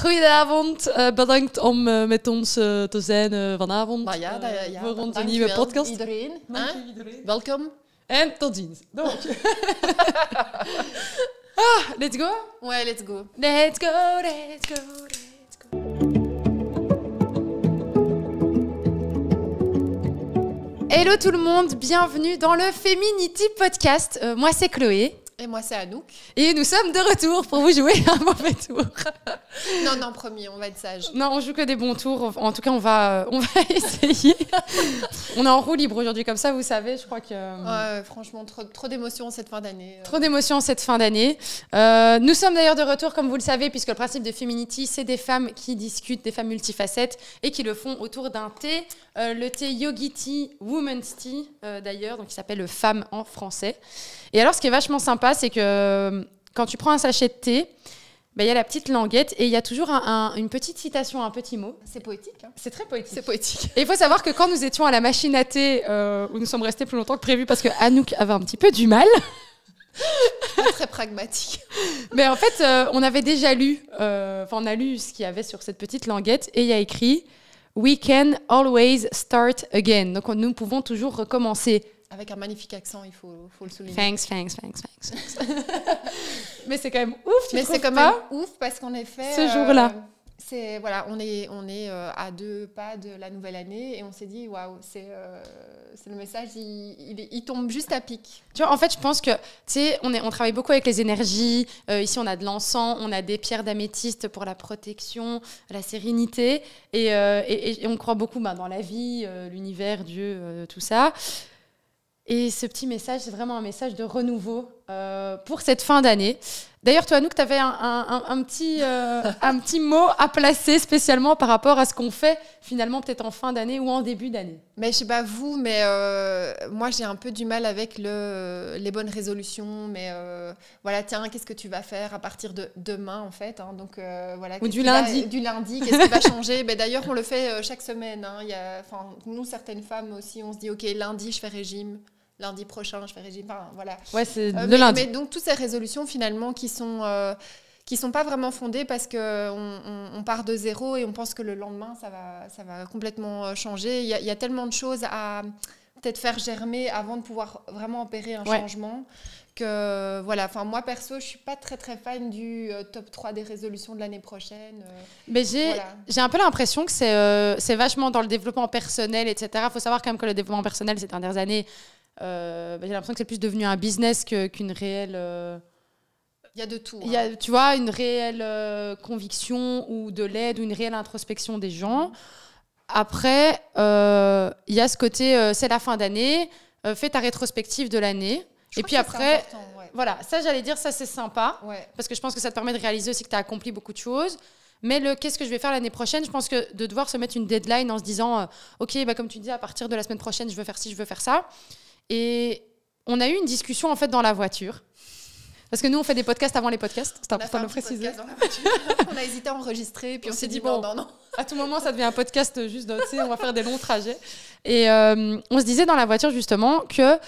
Goedenavond, bedankt om met ons te zijn vanavond Maar ja, voor onze nieuwe podcast. Iedereen. Iedereen. Welkom. En tot ziens. Let's go. Ouais, let's go. Let's go, let's go, let's go. Hello tout le monde, bienvenue dans le Feminity Podcast. Moi c'est Chloé. Et moi, c'est Anouk. Et nous sommes de retour pour vous jouer un mauvais tour. Non, promis, on va être sage. Non, on joue que des bons tours. En tout cas, on va essayer. On est en roue libre aujourd'hui, comme ça, vous savez. Je crois que... Ouais, franchement, trop d'émotions cette fin d'année. Trop d'émotions cette fin d'année. Nous sommes d'ailleurs de retour, comme vous le savez, puisque le principe de Feminity, c'est des femmes qui discutent, des femmes multifacettes, et qui le font autour d'un thé. Le thé Yogi Tea, Women's Tea, d'ailleurs, donc qui s'appelle le Femme en français. Et alors, ce qui est vachement sympa, c'est que quand tu prends un sachet de thé, il y a la petite languette et il y a toujours une petite citation, un petit mot. C'est poétique. Hein. C'est très poétique. C'est poétique. Et il faut savoir que quand nous étions à la machine à thé, où nous sommes restés plus longtemps que prévu parce que Anouk avait un petit peu du mal. Pas très pragmatique. Mais en fait, on avait déjà lu, on a lu ce qu'il y avait sur cette petite languette et il y a écrit « We can always start again ». Donc nous pouvons toujours recommencer. Avec un magnifique accent, il faut le souligner. Thanks. Mais c'est quand même ouf, tu Mais trouves c'est quand pas même ouf parce qu'en effet... Ce jour-là. On est à 2 pas de la nouvelle année et on s'est dit, waouh, c'est le message, il tombe juste à pic. Tu vois, en fait, je pense que, tu sais, on travaille beaucoup avec les énergies. Ici, on a de l'encens, on a des pierres d'améthyste pour la protection, la sérénité. Et on croit beaucoup dans la vie, l'univers, Dieu, tout ça. Et ce petit message, c'est vraiment un message de renouveau pour cette fin d'année. D'ailleurs, toi, Anouk, tu avais un petit mot à placer spécialement par rapport à ce qu'on fait finalement peut-être en fin d'année ou en début d'année. Mais je sais pas vous, mais moi, j'ai un peu du mal avec les bonnes résolutions. Mais voilà, tiens, qu'est-ce que tu vas faire à partir de demain, en fait, hein, donc, voilà, ou du lundi. Du lundi, qu'est-ce qui va changer? D'ailleurs, on le fait chaque semaine. Hein, nous, certaines femmes aussi, on se dit, OK, lundi, je fais régime. Lundi prochain, je fais régime. Enfin, voilà. Ouais, c'est le lundi. Mais donc, toutes ces résolutions, finalement, qui sont pas vraiment fondées parce qu'on part de zéro et on pense que le lendemain, ça va complètement changer. Il y a tellement de choses à peut-être faire germer avant de pouvoir vraiment opérer un changement que, voilà. Enfin, moi, perso, je ne suis pas très, très fan du top 3 des résolutions de l'année prochaine. Mais j'ai un peu l'impression que c'est vachement dans le développement personnel, etc. Il faut savoir quand même que le développement personnel, ces dernières années, j'ai l'impression que c'est plus devenu un business qu'une réelle... Il y a de tout. Il y a, tu vois, une réelle conviction ou de l'aide ou une réelle introspection des gens. Après, il y a ce côté, c'est la fin d'année, fais ta rétrospective de l'année. Et puis après, voilà, ça j'allais dire, ça c'est sympa. Ouais. Parce que je pense que ça te permet de réaliser aussi que tu as accompli beaucoup de choses. Mais qu'est-ce que je vais faire l'année prochaine, je pense que de devoir se mettre une deadline en se disant, OK, comme tu dis, à partir de la semaine prochaine, je veux faire ci, je veux faire ça. Et on a eu une discussion en fait dans la voiture. Parce que nous, on fait des podcasts avant les podcasts. C'est important de le préciser. On a hésité à enregistrer, puis on s'est dit bon, non. À tout moment, ça devient un podcast juste on va faire des longs trajets. Et on se disait dans la voiture justement que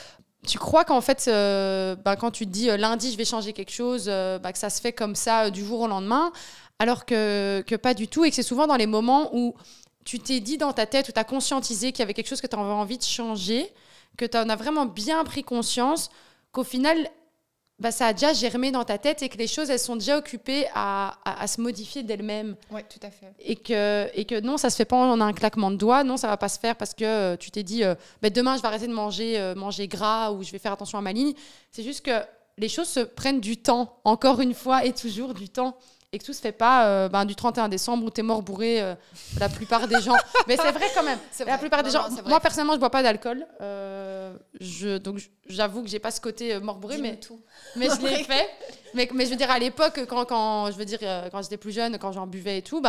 tu crois qu'en fait, quand tu te dis lundi, je vais changer quelque chose, que ça se fait comme ça du jour au lendemain, alors que pas du tout. Et que c'est souvent dans les moments où tu t'es dit dans ta tête, où tu as conscientisé qu'il y avait quelque chose que tu avais envie de changer, que tu en as vraiment bien pris conscience, qu'au final, ça a déjà germé dans ta tête et que les choses, elles sont déjà occupées à se modifier d'elles-mêmes. Oui, tout à fait. Et que non, ça ne se fait pas en un claquement de doigts. Non, ça ne va pas se faire parce que tu t'es dit demain, je vais arrêter de manger gras ou je vais faire attention à ma ligne. C'est juste que les choses se prennent du temps, encore une fois, et toujours du temps. Et que tout se fait pas du 31 décembre où t'es mort bourré, la plupart des gens. Mais c'est vrai quand même. La plupart des gens. Moi, personnellement, je bois pas d'alcool. Donc, j'avoue que j'ai pas ce côté mort bourré, mais je l'ai fait. Mais je veux dire, à l'époque, quand j'étais plus jeune, quand j'en buvais et tout,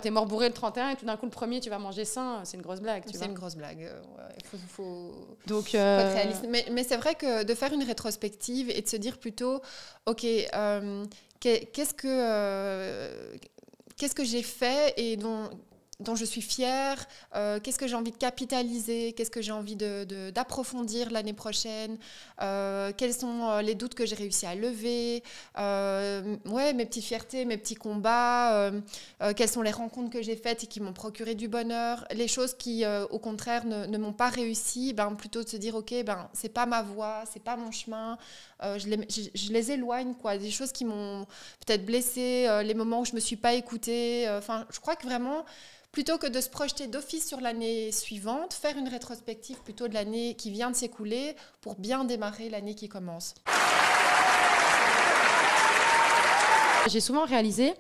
t'es mort bourré le 31 et tout d'un coup, le premier, tu vas manger sain. C'est une grosse blague. C'est une grosse blague. Faut être réaliste. Mais c'est vrai que de faire une rétrospective et de se dire plutôt, OK, qu'est-ce que j'ai fait et dont je suis fière, qu'est-ce que j'ai envie de capitaliser, qu'est-ce que j'ai envie d'approfondir l'année prochaine, quels sont les doutes que j'ai réussi à lever, mes petites fiertés, mes petits combats, quelles sont les rencontres que j'ai faites et qui m'ont procuré du bonheur, les choses qui, au contraire, ne m'ont pas réussi, plutôt de se dire, ok, c'est pas ma voie, c'est pas mon chemin, je les éloigne, quoi, des choses qui m'ont peut-être blessée, les moments où je me suis pas écoutée, je crois que vraiment, plutôt que de se projeter d'office sur l'année suivante, faire une rétrospective plutôt de l'année qui vient de s'écouler pour bien démarrer l'année qui commence. J'ai souvent réalisé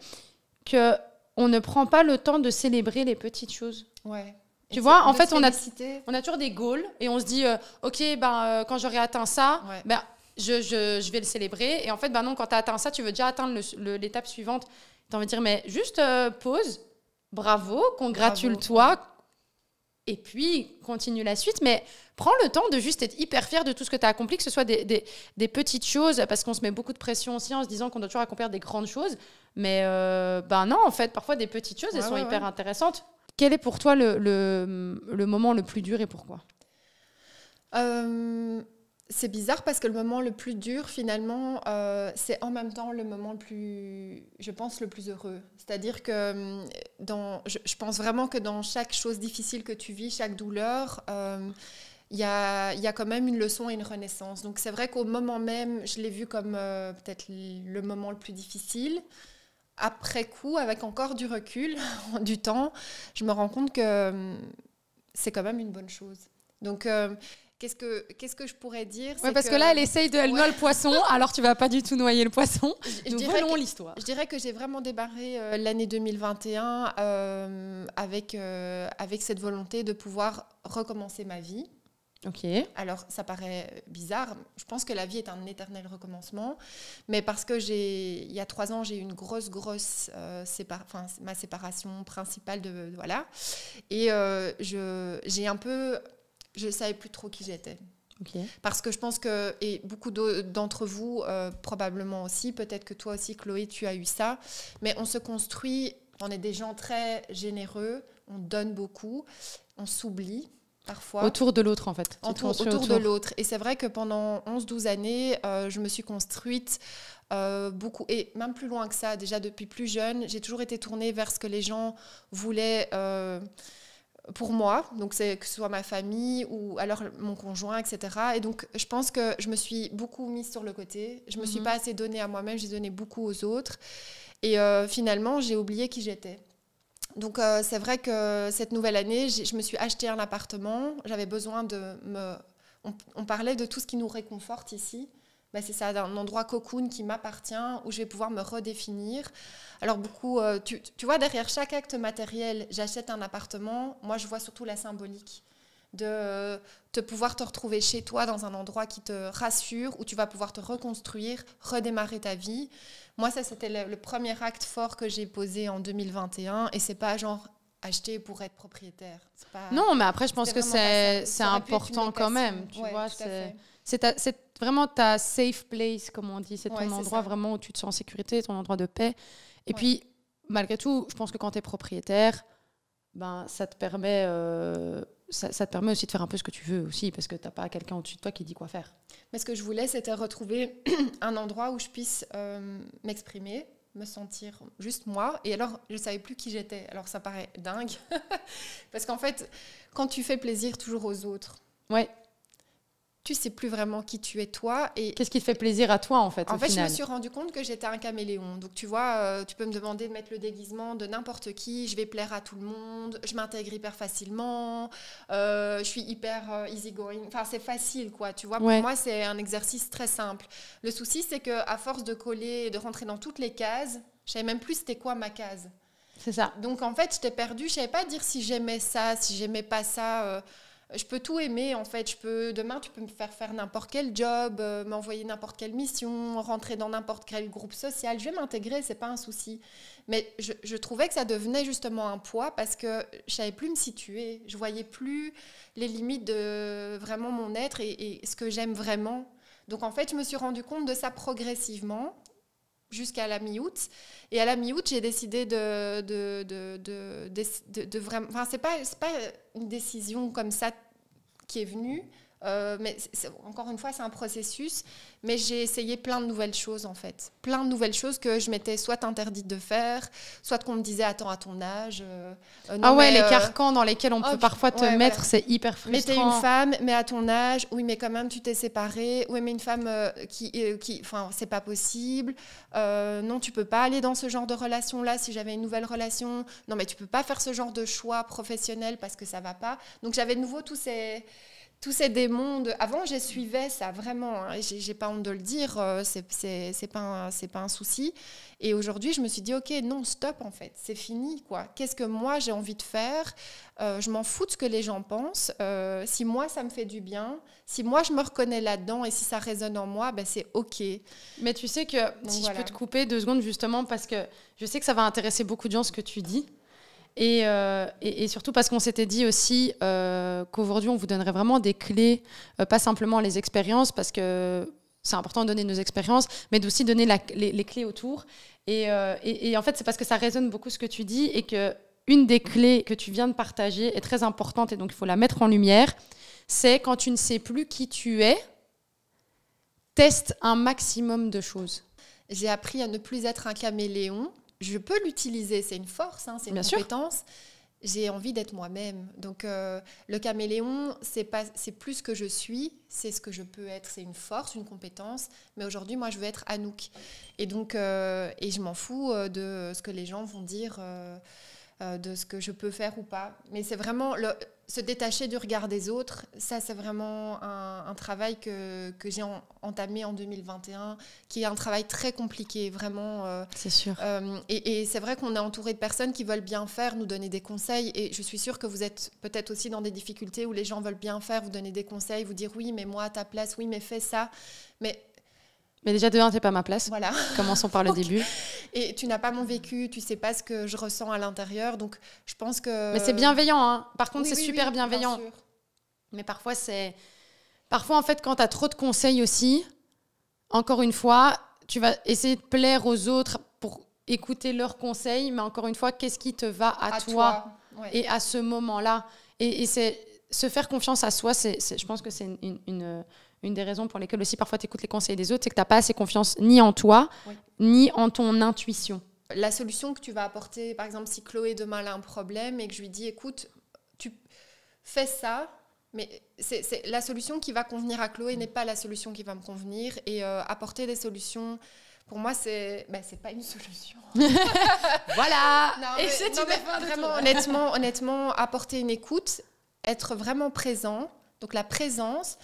qu'on ne prend pas le temps de célébrer les petites choses. Ouais. Tu vois, en fait, on a toujours des goals et on se dit, ok, quand j'aurai atteint ça, je vais le célébrer. Et en fait, non, quand tu as atteint ça, tu veux déjà atteindre l'étape suivante. Tu as envie de dire, mais juste pause. Bravo, congratule-toi, et puis continue la suite. Mais prends le temps de juste être hyper fier de tout ce que tu as accompli, que ce soit des petites choses, parce qu'on se met beaucoup de pression aussi en se disant qu'on doit toujours accomplir des grandes choses. Mais non, en fait, parfois des petites choses, elles sont hyper intéressantes. Quel est pour toi le moment le plus dur et pourquoi ? C'est bizarre parce que le moment le plus dur, finalement, c'est en même temps le moment le plus heureux. C'est-à-dire que je pense vraiment que dans chaque chose difficile que tu vis, chaque douleur, il y a quand même une leçon et une renaissance. Donc c'est vrai qu'au moment même, je l'ai vu comme peut-être le moment le plus difficile. Après coup, avec encore du recul, du temps, je me rends compte que c'est quand même une bonne chose. Donc... Qu'est-ce que je pourrais dire ? Parce que là, elle noie le poisson, alors tu vas pas du tout noyer le poisson. Nous volons l'histoire. Je dirais que j'ai vraiment démarré l'année 2021 avec cette volonté de pouvoir recommencer ma vie. Ok. Alors, ça paraît bizarre. Je pense que la vie est un éternel recommencement. Mais parce que il y a 3 ans, j'ai eu une grosse ma séparation principale voilà. Et je ne savais plus trop qui j'étais. Okay. Parce que je pense que, et beaucoup d'entre vous, probablement aussi, peut-être que toi aussi, Chloé, tu as eu ça, mais on se construit, on est des gens très généreux, on donne beaucoup, on s'oublie parfois. Autour de l'autre, en fait. Autour de l'autre. Et c'est vrai que pendant 11-12 années, je me suis construite beaucoup, et même plus loin que ça, déjà depuis plus jeune, j'ai toujours été tournée vers ce que les gens voulaient... pour moi, donc que ce soit ma famille ou alors mon conjoint, etc. Et donc, je pense que je me suis beaucoup mise sur le côté. Je ne me suis pas assez donnée à moi-même, j'ai donné beaucoup aux autres. Et finalement, j'ai oublié qui j'étais. Donc, c'est vrai que cette nouvelle année, je me suis acheté un appartement. J'avais besoin on parlait de tout ce qui nous réconforte ici. C'est ça, un endroit cocoon qui m'appartient, où je vais pouvoir me redéfinir. Alors beaucoup, tu vois, derrière chaque acte matériel, j'achète un appartement, moi je vois surtout la symbolique de pouvoir te retrouver chez toi dans un endroit qui te rassure, où tu vas pouvoir te reconstruire, redémarrer ta vie. Moi, ça, c'était le premier acte fort que j'ai posé en 2021, et c'est pas genre acheter pour être propriétaire. Non, mais après, je pense que c'est important quand même, tu vois, c'est vraiment ta safe place, comme on dit. C'est ton endroit vraiment où tu te sens en sécurité, ton endroit de paix. Et puis, malgré tout, je pense que quand tu es propriétaire, ça te permet aussi de faire un peu ce que tu veux aussi, parce que tu n'as pas quelqu'un au-dessus de toi qui dit quoi faire. Mais ce que je voulais, c'était retrouver un endroit où je puisse m'exprimer, me sentir juste moi. Et alors, je ne savais plus qui j'étais. Alors, ça paraît dingue. Parce qu'en fait, quand tu fais plaisir toujours aux autres... Ouais. Tu sais plus vraiment qui tu es toi. Et qu'est-ce qui te fait plaisir à toi, en fait, au final ? Je me suis rendu compte que j'étais un caméléon. Donc, tu vois, tu peux me demander de mettre le déguisement de n'importe qui. Je vais plaire à tout le monde. Je m'intègre hyper facilement. Je suis hyper easygoing. Enfin, c'est facile, quoi. Tu vois, pour moi, c'est un exercice très simple. Le souci, c'est qu'à force de coller et de rentrer dans toutes les cases, je savais même plus c'était quoi ma case. C'est ça. Donc, en fait, j'étais perdue. Je savais pas dire si j'aimais ça, si j'aimais pas ça. Je peux tout aimer, en fait. Demain, tu peux me faire n'importe quel job, m'envoyer n'importe quelle mission, rentrer dans n'importe quel groupe social. Je vais m'intégrer, c'est pas un souci. Mais je trouvais que ça devenait justement un poids parce que je savais plus me situer. Je voyais plus les limites de vraiment mon être et ce que j'aime vraiment. Donc, en fait, je me suis rendu compte de ça progressivement. jusqu'à la mi-août. Et à la mi-août, j'ai décidé de vraiment... Enfin, c'est pas une décision comme ça qui est venue. Mais encore une fois, c'est un processus. Mais j'ai essayé plein de nouvelles choses, en fait. Plein de nouvelles choses que je m'étais soit interdite de faire, soit qu'on me disait « Attends, à ton âge... les carcans dans lesquels on peut parfois te mettre, voilà. C'est hyper frustrant. Mais t'es une femme, mais à ton âge, oui, mais quand même, tu t'es séparée. Oui, mais une femme enfin, c'est pas possible. Non, tu peux pas aller dans ce genre de relation-là si j'avais une nouvelle relation. Non, mais tu peux pas faire ce genre de choix professionnel parce que ça va pas. » Donc, j'avais de nouveau tous ces démons. Avant, je suivais ça vraiment. Hein, j'ai pas honte de le dire. C'est pas un souci. Et aujourd'hui, je me suis dit, OK, non, stop, en fait. C'est fini, quoi. Qu'est-ce que moi, j'ai envie de faire ? Je m'en fous de ce que les gens pensent. Si moi, ça me fait du bien, si moi, je me reconnais là-dedans et si ça résonne en moi, ben, c'est OK. Mais tu sais que, si je peux te couper 2 secondes, justement, parce que je sais que ça va intéresser beaucoup de gens, ce que tu dis. Et surtout parce qu'on s'était dit aussi qu'aujourd'hui, on vous donnerait vraiment des clés, pas simplement les expériences, parce que c'est important de donner nos expériences, mais aussi donner les clés autour. Et en fait, c'est parce que ça résonne beaucoup ce que tu dis et qu'une des clés que tu viens de partager est très importante et donc il faut la mettre en lumière. C'est quand tu ne sais plus qui tu es, teste un maximum de choses. J'ai appris à ne plus être un caméléon. Je peux l'utiliser, c'est une force, hein, c'est une compétence. Sûr. J'ai envie d'être moi-même. Donc, le caméléon, c'est plus ce que je suis, c'est ce que je peux être. C'est une force, une compétence. Mais aujourd'hui, moi, je veux être Anouk. Et donc, et je m'en fous de ce que les gens vont dire, de ce que je peux faire ou pas. Mais c'est vraiment se détacher du regard des autres. Ça, c'est vraiment un travail que j'ai entamé en 2021, qui est un travail très compliqué, vraiment. C'est sûr. Et c'est vrai qu'on est entouré de personnes qui veulent bien faire, nous donner des conseils. Et je suis sûre que vous êtes peut-être aussi dans des difficultés où les gens veulent bien faire, vous donner des conseils, vous dire oui, mais moi à ta place, oui, mais fais ça. Mais déjà, de un, t'es pas à ma place. Voilà. Commençons par le début. Et tu n'as pas mon vécu, tu sais pas ce que je ressens à l'intérieur. Donc, je pense que... Mais c'est bienveillant, hein. Par contre, c'est super bienveillant. Bien sûr. Mais parfois, en fait, quand t'as trop de conseils aussi, encore une fois, tu vas essayer de plaire aux autres pour écouter leurs conseils. Mais encore une fois, qu'est-ce qui te va à toi. Ouais. Et à ce moment-là. Et c'est se faire confiance à soi, je pense que c'est une des raisons pour lesquelles aussi parfois tu écoutes les conseils des autres, c'est que tu n'as pas assez confiance ni en toi, ni en ton intuition. La solution que tu vas apporter, par exemple, si Chloé demain elle a un problème et que je lui dis, écoute, tu fais ça, mais c'est la solution qui va convenir à Chloé n'est pas la solution qui va me convenir. Et apporter des solutions, pour moi, c'est pas une solution. Voilà. Vraiment, honnêtement, apporter une écoute, être vraiment présent. Donc la présence,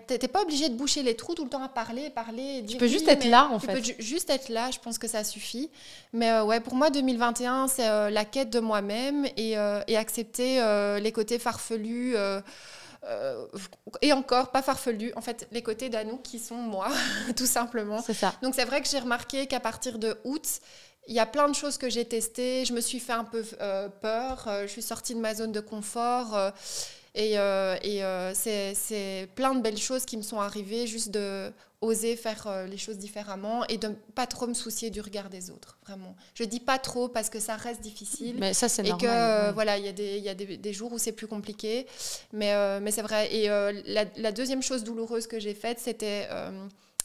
t'es pas obligé de boucher les trous tout le temps à parler. Tu peux juste être là, en fait. Tu peux juste être là, je pense que ça suffit. Mais pour moi, 2021, c'est la quête de moi-même et accepter les côtés farfelus et encore pas farfelus, en fait, les côtés d'Anouk qui sont moi, tout simplement. C'est ça. Donc c'est vrai que j'ai remarqué qu'à partir de août, il y a plein de choses que j'ai testées. Je me suis fait un peu peur. Je suis sortie de ma zone de confort. Et c'est plein de belles choses qui me sont arrivées, juste d'oser faire les choses différemment et de ne pas trop me soucier du regard des autres, vraiment. Je ne dis pas trop parce que ça reste difficile. Mais ça, c'est normal. Et que, voilà, il y a des jours où c'est plus compliqué. Mais c'est vrai. Et la deuxième chose douloureuse que j'ai faite, c'était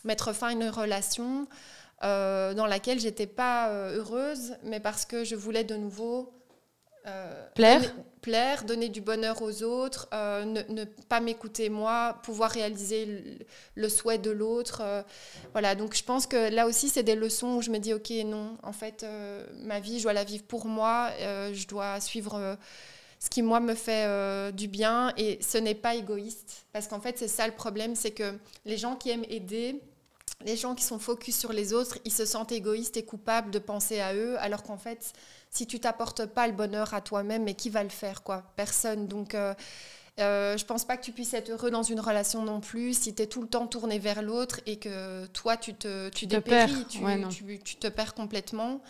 mettre fin à une relation dans laquelle je n'étais pas heureuse, mais parce que je voulais de nouveau... plaire, donner du bonheur aux autres, ne pas m'écouter moi, pouvoir réaliser le souhait de l'autre. Voilà, donc je pense que là aussi, c'est des leçons où je me dis, ok, non, en fait, ma vie, je dois la vivre pour moi, je dois suivre ce qui, moi, me fait du bien, et ce n'est pas égoïste. Parce qu'en fait, c'est ça le problème, c'est que les gens qui aiment aider, les gens qui sont focus sur les autres, ils se sentent égoïstes et coupables de penser à eux, alors qu'en fait, si tu t'apportes pas le bonheur à toi-même, mais qui va le faire, quoi ? Personne. Donc, je pense pas que tu puisses être heureux dans une relation non plus si tu es tout le temps tourné vers l'autre et que toi, tu dépéris, tu te perds complètement.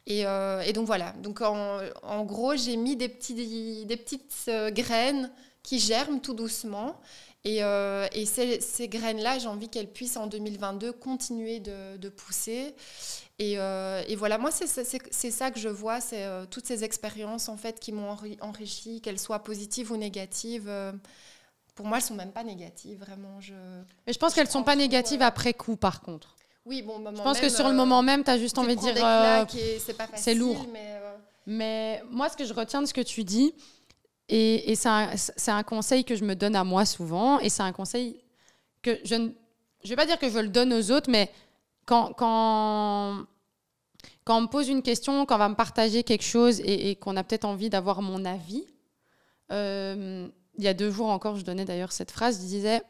Et donc, voilà. Donc, en gros, j'ai mis des petites graines qui germent tout doucement. Et ces graines-là, j'ai envie qu'elles puissent en 2022 continuer de pousser. Et voilà, moi, c'est ça que je vois, c'est toutes ces expériences en fait qui m'ont enrichi, qu'elles soient positives ou négatives. Pour moi, elles ne sont même pas négatives, vraiment. Mais je pense qu'elles ne sont pas négatives après coup, par contre. Oui, bon, je pense que sur le moment même, tu as juste envie de dire c'est lourd. Mais moi, ce que je retiens de ce que tu dis, et c'est un conseil que je me donne à moi souvent, et c'est un conseil que je ne vais pas dire que je le donne aux autres, mais quand on me pose une question, quand on va me partager quelque chose et qu'on a peut-être envie d'avoir mon avis, il y a 2 jours encore, je donnais d'ailleurs cette phrase, je disais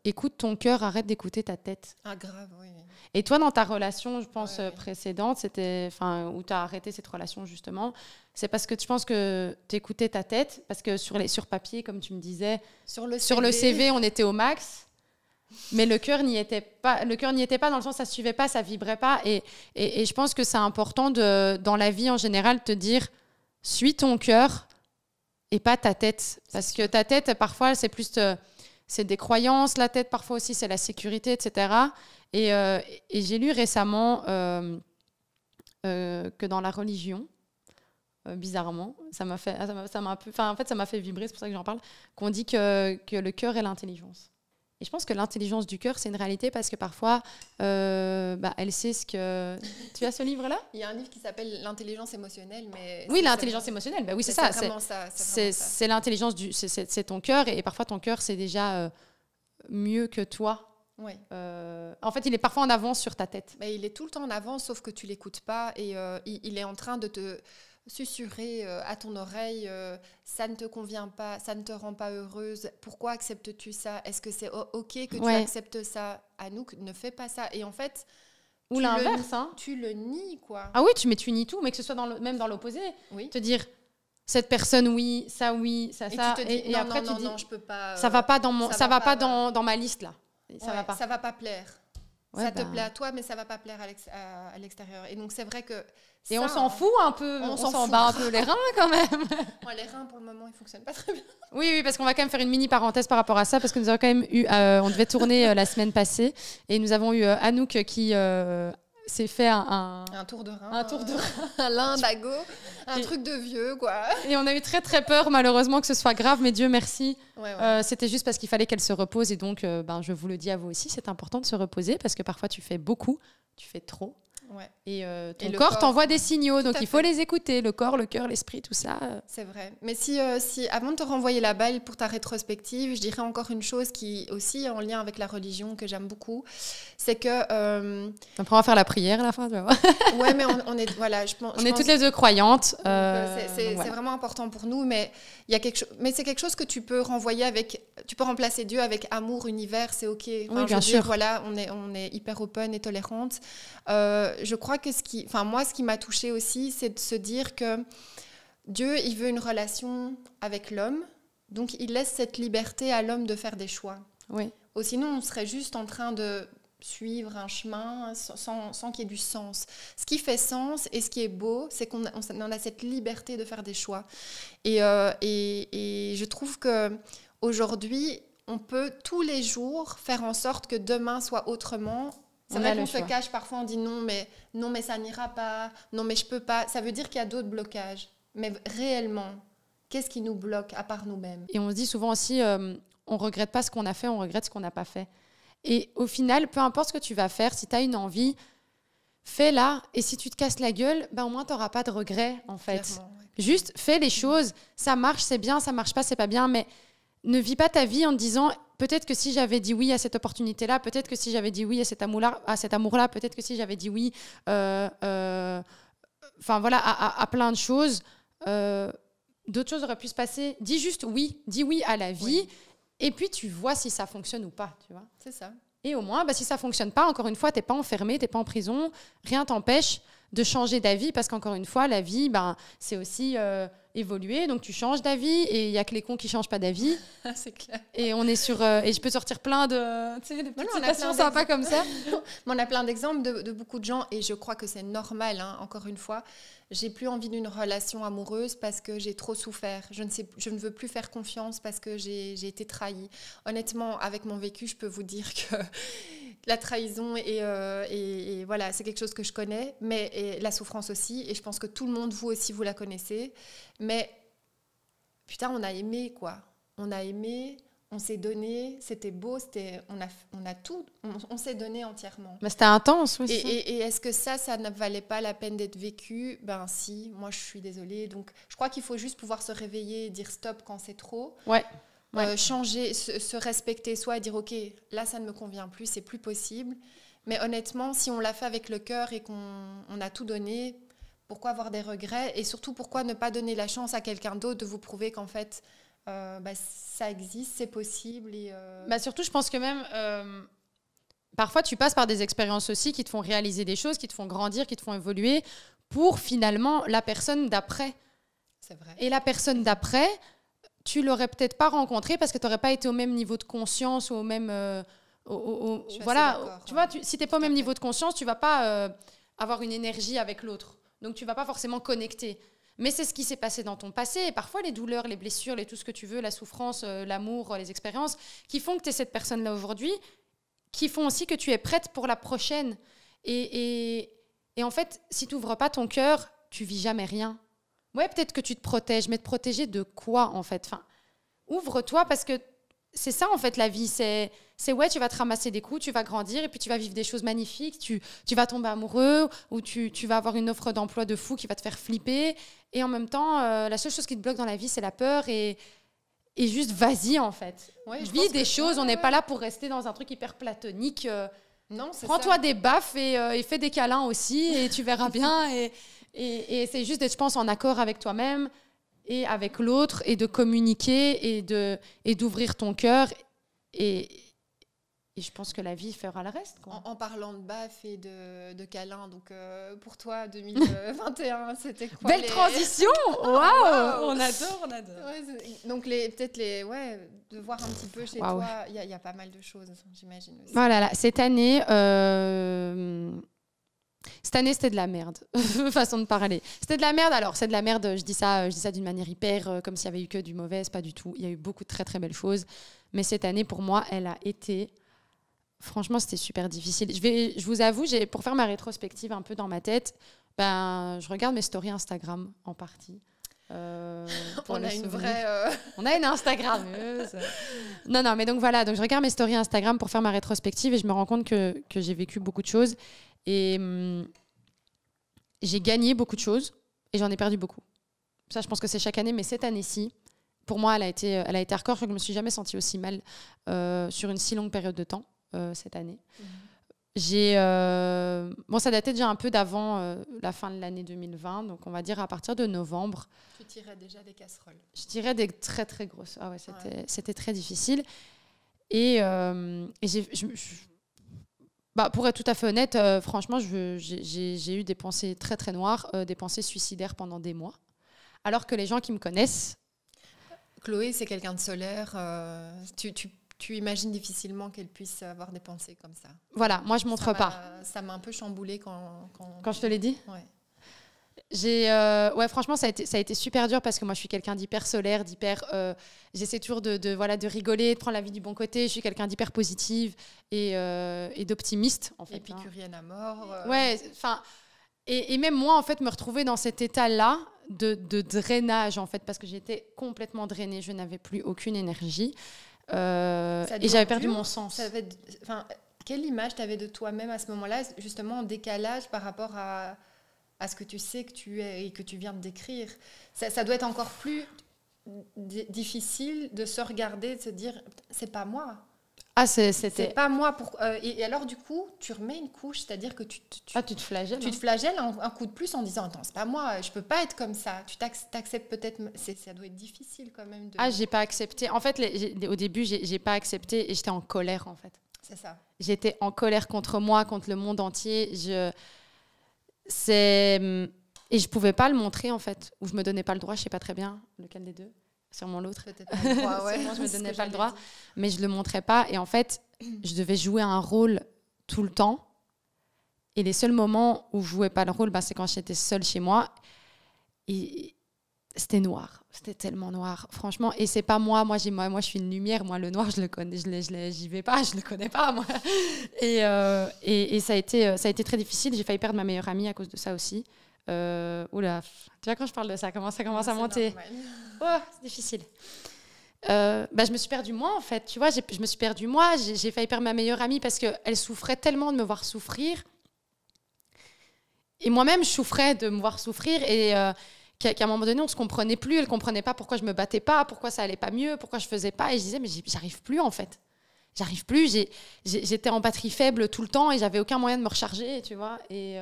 écoute ton cœur, arrête d'écouter ta tête. Ah, grave, oui. Et toi, dans ta relation, je pense, précédente, où tu as arrêté cette relation, justement, c'est parce que tu penses que tu écoutais ta tête, parce que sur papier, comme tu me disais, sur le CV, on était au max, mais le cœur n'y était pas. Le cœur n'y était pas dans le sens, ça ne suivait pas, ça ne vibrait pas. Et je pense que c'est important, dans la vie en général, de te dire, suis ton cœur et pas ta tête. Parce que ta tête, parfois, c'est plus... c'est des croyances, la tête, parfois aussi, c'est la sécurité, etc. Et j'ai lu récemment que dans la religion, bizarrement, ça m'a fait vibrer, c'est pour ça que j'en parle, qu'on dit que le cœur est l'intelligence. Et je pense que l'intelligence du cœur, c'est une réalité parce que parfois, elle sait ce que... Tu as ce livre-là ? Il y a un livre qui s'appelle L'intelligence émotionnelle. Mais oui, l'intelligence émotionnelle, oui, c'est ça. C'est vraiment ça. C'est l'intelligence, c'est ton cœur, et parfois ton cœur, c'est déjà mieux que toi. Oui. En fait, il est parfois en avance sur ta tête. Mais il est tout le temps en avance, sauf que tu ne l'écoutes pas, et il est en train de te... susurrer à ton oreille, ça ne te convient pas, ça ne te rend pas heureuse, pourquoi acceptes-tu ça, est-ce que c'est ok que tu acceptes ça, Anouk, ne fais pas ça, et en fait ou l'inverse, tu le nies, quoi. Ah oui, tu nies tout, mais que ce soit même dans l'opposé, te dire cette personne oui, ça, et tu te dis, et après tu dis non, je peux pas, ça va pas dans ma liste là, ça va pas plaire. Ça te plaît à toi, mais ça ne va pas plaire à l'extérieur. Et donc, c'est vrai que... Et on s'en fout un peu, on s'en bat un peu les reins quand même. Moi, les reins, pour le moment, ils ne fonctionnent pas très bien. Oui, parce qu'on va quand même faire une mini parenthèse par rapport à ça, parce que nous avons quand même eu... on devait tourner la semaine passée, et nous avons eu Anouk qui... s'est fait un tour de rein. Un tour de rein. Un lumbago. Un truc de vieux, quoi. Et on a eu très, très peur, malheureusement, que ce soit grave, mais Dieu merci. Ouais. C'était juste parce qu'il fallait qu'elle se repose. Et donc, je vous le dis à vous aussi, c'est important de se reposer parce que parfois, tu fais beaucoup, tu fais trop. Ouais. Et ton corps t'envoie des signaux, donc il faut les écouter, le corps, le cœur, l'esprit, tout ça. C'est vrai. Mais si avant de te renvoyer la balle pour ta rétrospective, je dirais encore une chose qui aussi est en lien avec la religion que j'aime beaucoup, c'est que... Après, on va faire la prière à la fin, tu vois. Ouais, mais on est... Voilà, on est toutes les deux croyantes. C'est vraiment important pour nous, mais il y a quelque chose... Mais c'est quelque chose que tu peux renvoyer avec... Tu peux remplacer Dieu avec amour, univers, c'est OK. Oui, bien sûr. Voilà, on est hyper open et tolérante. Je crois que ce qui m'a touchée aussi, c'est de se dire que Dieu, il veut une relation avec l'homme, donc il laisse cette liberté à l'homme de faire des choix. Oui. Ou sinon, on serait juste en train de suivre un chemin sans qu'il y ait du sens. Ce qui fait sens et ce qui est beau, c'est qu'on a cette liberté de faire des choix. Et je trouve qu'aujourd'hui, on peut tous les jours faire en sorte que demain soit autrement. C'est vrai qu'on se cache parfois, on dit non mais ça n'ira pas, non mais je peux pas. Ça veut dire qu'il y a d'autres blocages. Mais réellement, qu'est-ce qui nous bloque à part nous-mêmes ? Et on se dit souvent aussi, on regrette pas ce qu'on a fait, on regrette ce qu'on n'a pas fait. Et au final, peu importe ce que tu vas faire, si tu as une envie, fais-la. Et si tu te casses la gueule, au moins tu n'auras pas de regrets en fait. Clairement, ouais. Juste fais les choses. Ça marche, c'est bien, ça marche pas, c'est pas bien. Mais ne vis pas ta vie en te disant... Peut-être que si j'avais dit oui à cette opportunité-là, peut-être que si j'avais dit oui à cet amour-là, peut-être que si j'avais dit oui à plein de choses, d'autres choses auraient pu se passer. Dis juste oui, dis oui à la vie, et puis tu vois si ça fonctionne ou pas. Tu vois. C'est ça. Et au moins, si ça ne fonctionne pas, encore une fois, tu n'es pas enfermé, tu n'es pas en prison, rien t'empêche de changer d'avis, parce qu'encore une fois, la vie, c'est aussi... évoluer, donc tu changes d'avis et il y a que les cons qui changent pas d'avis. C'est clair. Et on est sur et je peux sortir plein de petites citations sympas comme ça. On a plein d'exemples de beaucoup de gens et je crois que c'est normal, hein, encore une fois. J'ai plus envie d'une relation amoureuse parce que j'ai trop souffert. Je ne veux plus faire confiance parce que j'ai été trahie. Honnêtement, avec mon vécu, je peux vous dire que la trahison et voilà, c'est quelque chose que je connais, mais et la souffrance aussi. Et je pense que tout le monde, vous aussi, vous la connaissez. Mais putain, on a aimé, quoi. On a aimé, on s'est donné, c'était beau, on a tout, on s'est donné entièrement. Mais c'était intense aussi. Et est-ce que ça ne valait pas la peine d'être vécu? Ben si, moi je suis désolée. Donc je crois qu'il faut juste pouvoir se réveiller et dire stop quand c'est trop. Ouais. Changer, se respecter soi et dire ok, là ça ne me convient plus, c'est plus possible. Mais honnêtement, si on l'a fait avec le cœur et qu'on a tout donné, pourquoi avoir des regrets? Et surtout, pourquoi ne pas donner la chance à quelqu'un d'autre de vous prouver qu'en fait, ça existe, c'est possible. Et surtout, je pense que même, parfois, tu passes par des expériences aussi qui te font réaliser des choses, qui te font grandir, qui te font évoluer pour finalement la personne d'après. C'est vrai. Et la personne d'après, tu l'aurais peut-être pas rencontrée parce que tu n'aurais pas été au même niveau de conscience ou au même... voilà, tu vois, si tu n'es pas au même niveau de conscience, tu ne vas pas avoir une énergie avec l'autre. Donc, tu ne vas pas forcément connecter. Mais c'est ce qui s'est passé dans ton passé. Et parfois, les douleurs, les blessures, tout ce que tu veux, la souffrance, l'amour, les expériences, qui font que tu es cette personne-là aujourd'hui, qui font aussi que tu es prête pour la prochaine. Et en fait, si tu n'ouvres pas ton cœur, tu vis jamais rien. Ouais, peut-être que tu te protèges, mais te protéger de quoi, en fait? Enfin, ouvre-toi, parce que c'est ça, en fait, la vie. C'est ouais, tu vas te ramasser des coups, tu vas grandir, et puis tu vas vivre des choses magnifiques, tu vas tomber amoureux, ou tu vas avoir une offre d'emploi de fou qui va te faire flipper. Et en même temps, la seule chose qui te bloque dans la vie, c'est la peur. Et juste, vas-y, en fait. Ouais, vis des choses, on n'est pas là pour rester dans un truc hyper platonique. Non, c'est prends-toi ça. des baffes et fais des câlins aussi, et tu verras bien. Et c'est juste d'être, je pense, en accord avec toi-même et avec l'autre, et de communiquer et d'ouvrir ton cœur. Et je pense que la vie fera le reste, quoi. En parlant de baffes et de câlins, donc pour toi, 2021, c'était quoi? Belle transition. Waouh, on adore. Ouais, donc peut-être de voir un petit peu chez toi, il y a pas mal de choses, j'imagine aussi. Voilà, là, cette année, c'était de la merde, façon de parler. C'était de la merde. Alors, c'est de la merde, je dis ça d'une manière hyper, comme s'il y avait eu que du mauvais, pas du tout. Il y a eu beaucoup de très, très belles choses. Mais cette année, pour moi, elle a été... Franchement, c'était super difficile. Je vous avoue, pour faire ma rétrospective un peu dans ma tête, je regarde mes stories Instagram en partie. On a une vraie... On a une Instagrammeuse. Non, mais donc voilà. Donc, je regarde mes stories Instagram pour faire ma rétrospective et je me rends compte que j'ai vécu beaucoup de choses. Et j'ai gagné beaucoup de choses et j'en ai perdu beaucoup. Ça, je pense que c'est chaque année, mais cette année-ci, pour moi, elle a été hardcore. Je ne me suis jamais sentie aussi mal sur une si longue période de temps cette année. Ça datait déjà un peu d'avant la fin de l'année 2020, donc on va dire à partir de novembre. Tu tirais déjà des casseroles. Je tirais des très, très grosses. Ah ouais, c'était très difficile. Et pour être tout à fait honnête, franchement, j'ai eu des pensées très, très noires, des pensées suicidaires pendant des mois. Alors que les gens qui me connaissent... Chloé, c'est quelqu'un de solaire. Tu imagines difficilement qu'elle puisse avoir des pensées comme ça. Voilà, moi, je ne montre pas. Ça m'a un peu chamboulée quand je te l'ai dit. Ouais. Franchement, ça a été super dur parce que moi, je suis quelqu'un d'hyper solaire, j'essaie toujours de rigoler, de prendre la vie du bon côté. Je suis quelqu'un d'hyper positive et d'optimiste, en fait. Épicurienne à mort. Ouais, enfin... Et même moi, en fait, me retrouver dans cet état-là de drainage, en fait, parce que j'étais complètement drainée, je n'avais plus aucune énergie. Et j'avais perdu mon sens. Quelle image tu avais de toi-même à ce moment-là, justement en décalage par rapport à ce que tu sais que tu es et que tu viens de décrire? Ça doit être encore plus difficile de se regarder, de se dire c'est pas moi. Ah, c'était... C'est pas moi. Et alors, du coup, tu remets une couche, c'est-à-dire que tu te flagelles. Tu te flagelles un coup de plus en disant attends, c'est pas moi, je peux pas être comme ça. Tu t'acceptes peut-être. Ça doit être difficile quand même. J'ai pas accepté. En fait, au début, j'ai pas accepté et j'étais en colère, en fait. C'est ça. J'étais en colère contre moi, contre le monde entier. Et je pouvais pas le montrer, en fait. Ou je me donnais pas le droit, je sais pas très bien lequel des deux. Sûrement l'autre. Peut-être pas le droit, ouais. Sûrement, je me donnais pas le droit. Mais je le montrais pas. Et en fait, je devais jouer un rôle tout le temps. Et les seuls moments où je jouais pas le rôle, c'est quand j'étais seule chez moi. Et c'était noir. C'était tellement noir, franchement. Et c'est pas moi. Moi, je suis une lumière. Moi, le noir, je le connais. J'y vais pas. Je le connais pas, moi. Et ça a été très difficile. J'ai failli perdre ma meilleure amie à cause de ça aussi. Oula, tu vois, quand je parle de ça, ça commence à monter. Oh, c'est difficile. Je me suis perdue moi, en fait. Tu vois, je me suis perdue moi. J'ai failli perdre ma meilleure amie parce qu'elle souffrait tellement de me voir souffrir. Et moi-même, je souffrais de me voir souffrir. Et qu'à un moment donné, on ne se comprenait plus. Elle ne comprenait pas pourquoi je ne me battais pas, pourquoi ça allait pas mieux, pourquoi je ne faisais pas. Et je disais, mais j'arrive plus, en fait. J'arrive plus. J'étais en batterie faible tout le temps et j'avais aucun moyen de me recharger, tu vois. Et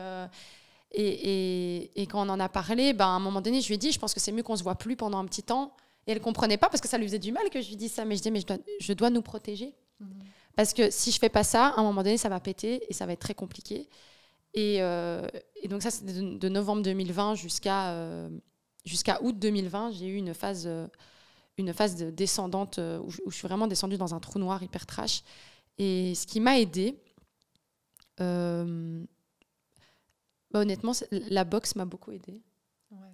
quand on en a parlé, à un moment donné, je lui ai dit, je pense que c'est mieux qu'on ne se voit plus pendant un petit temps. Et elle ne comprenait pas parce que ça lui faisait du mal que je lui dise ça. Mais je disais, mais je dois nous protéger. Parce que si je ne fais pas ça, à un moment donné, ça va péter et ça va être très compliqué. Et donc ça, c'était de novembre 2020 jusqu'à août 2020. J'ai eu une phase descendante où je suis vraiment descendue dans un trou noir hyper trash. Et ce qui m'a aidée, honnêtement, la boxe m'a beaucoup aidée. Ouais.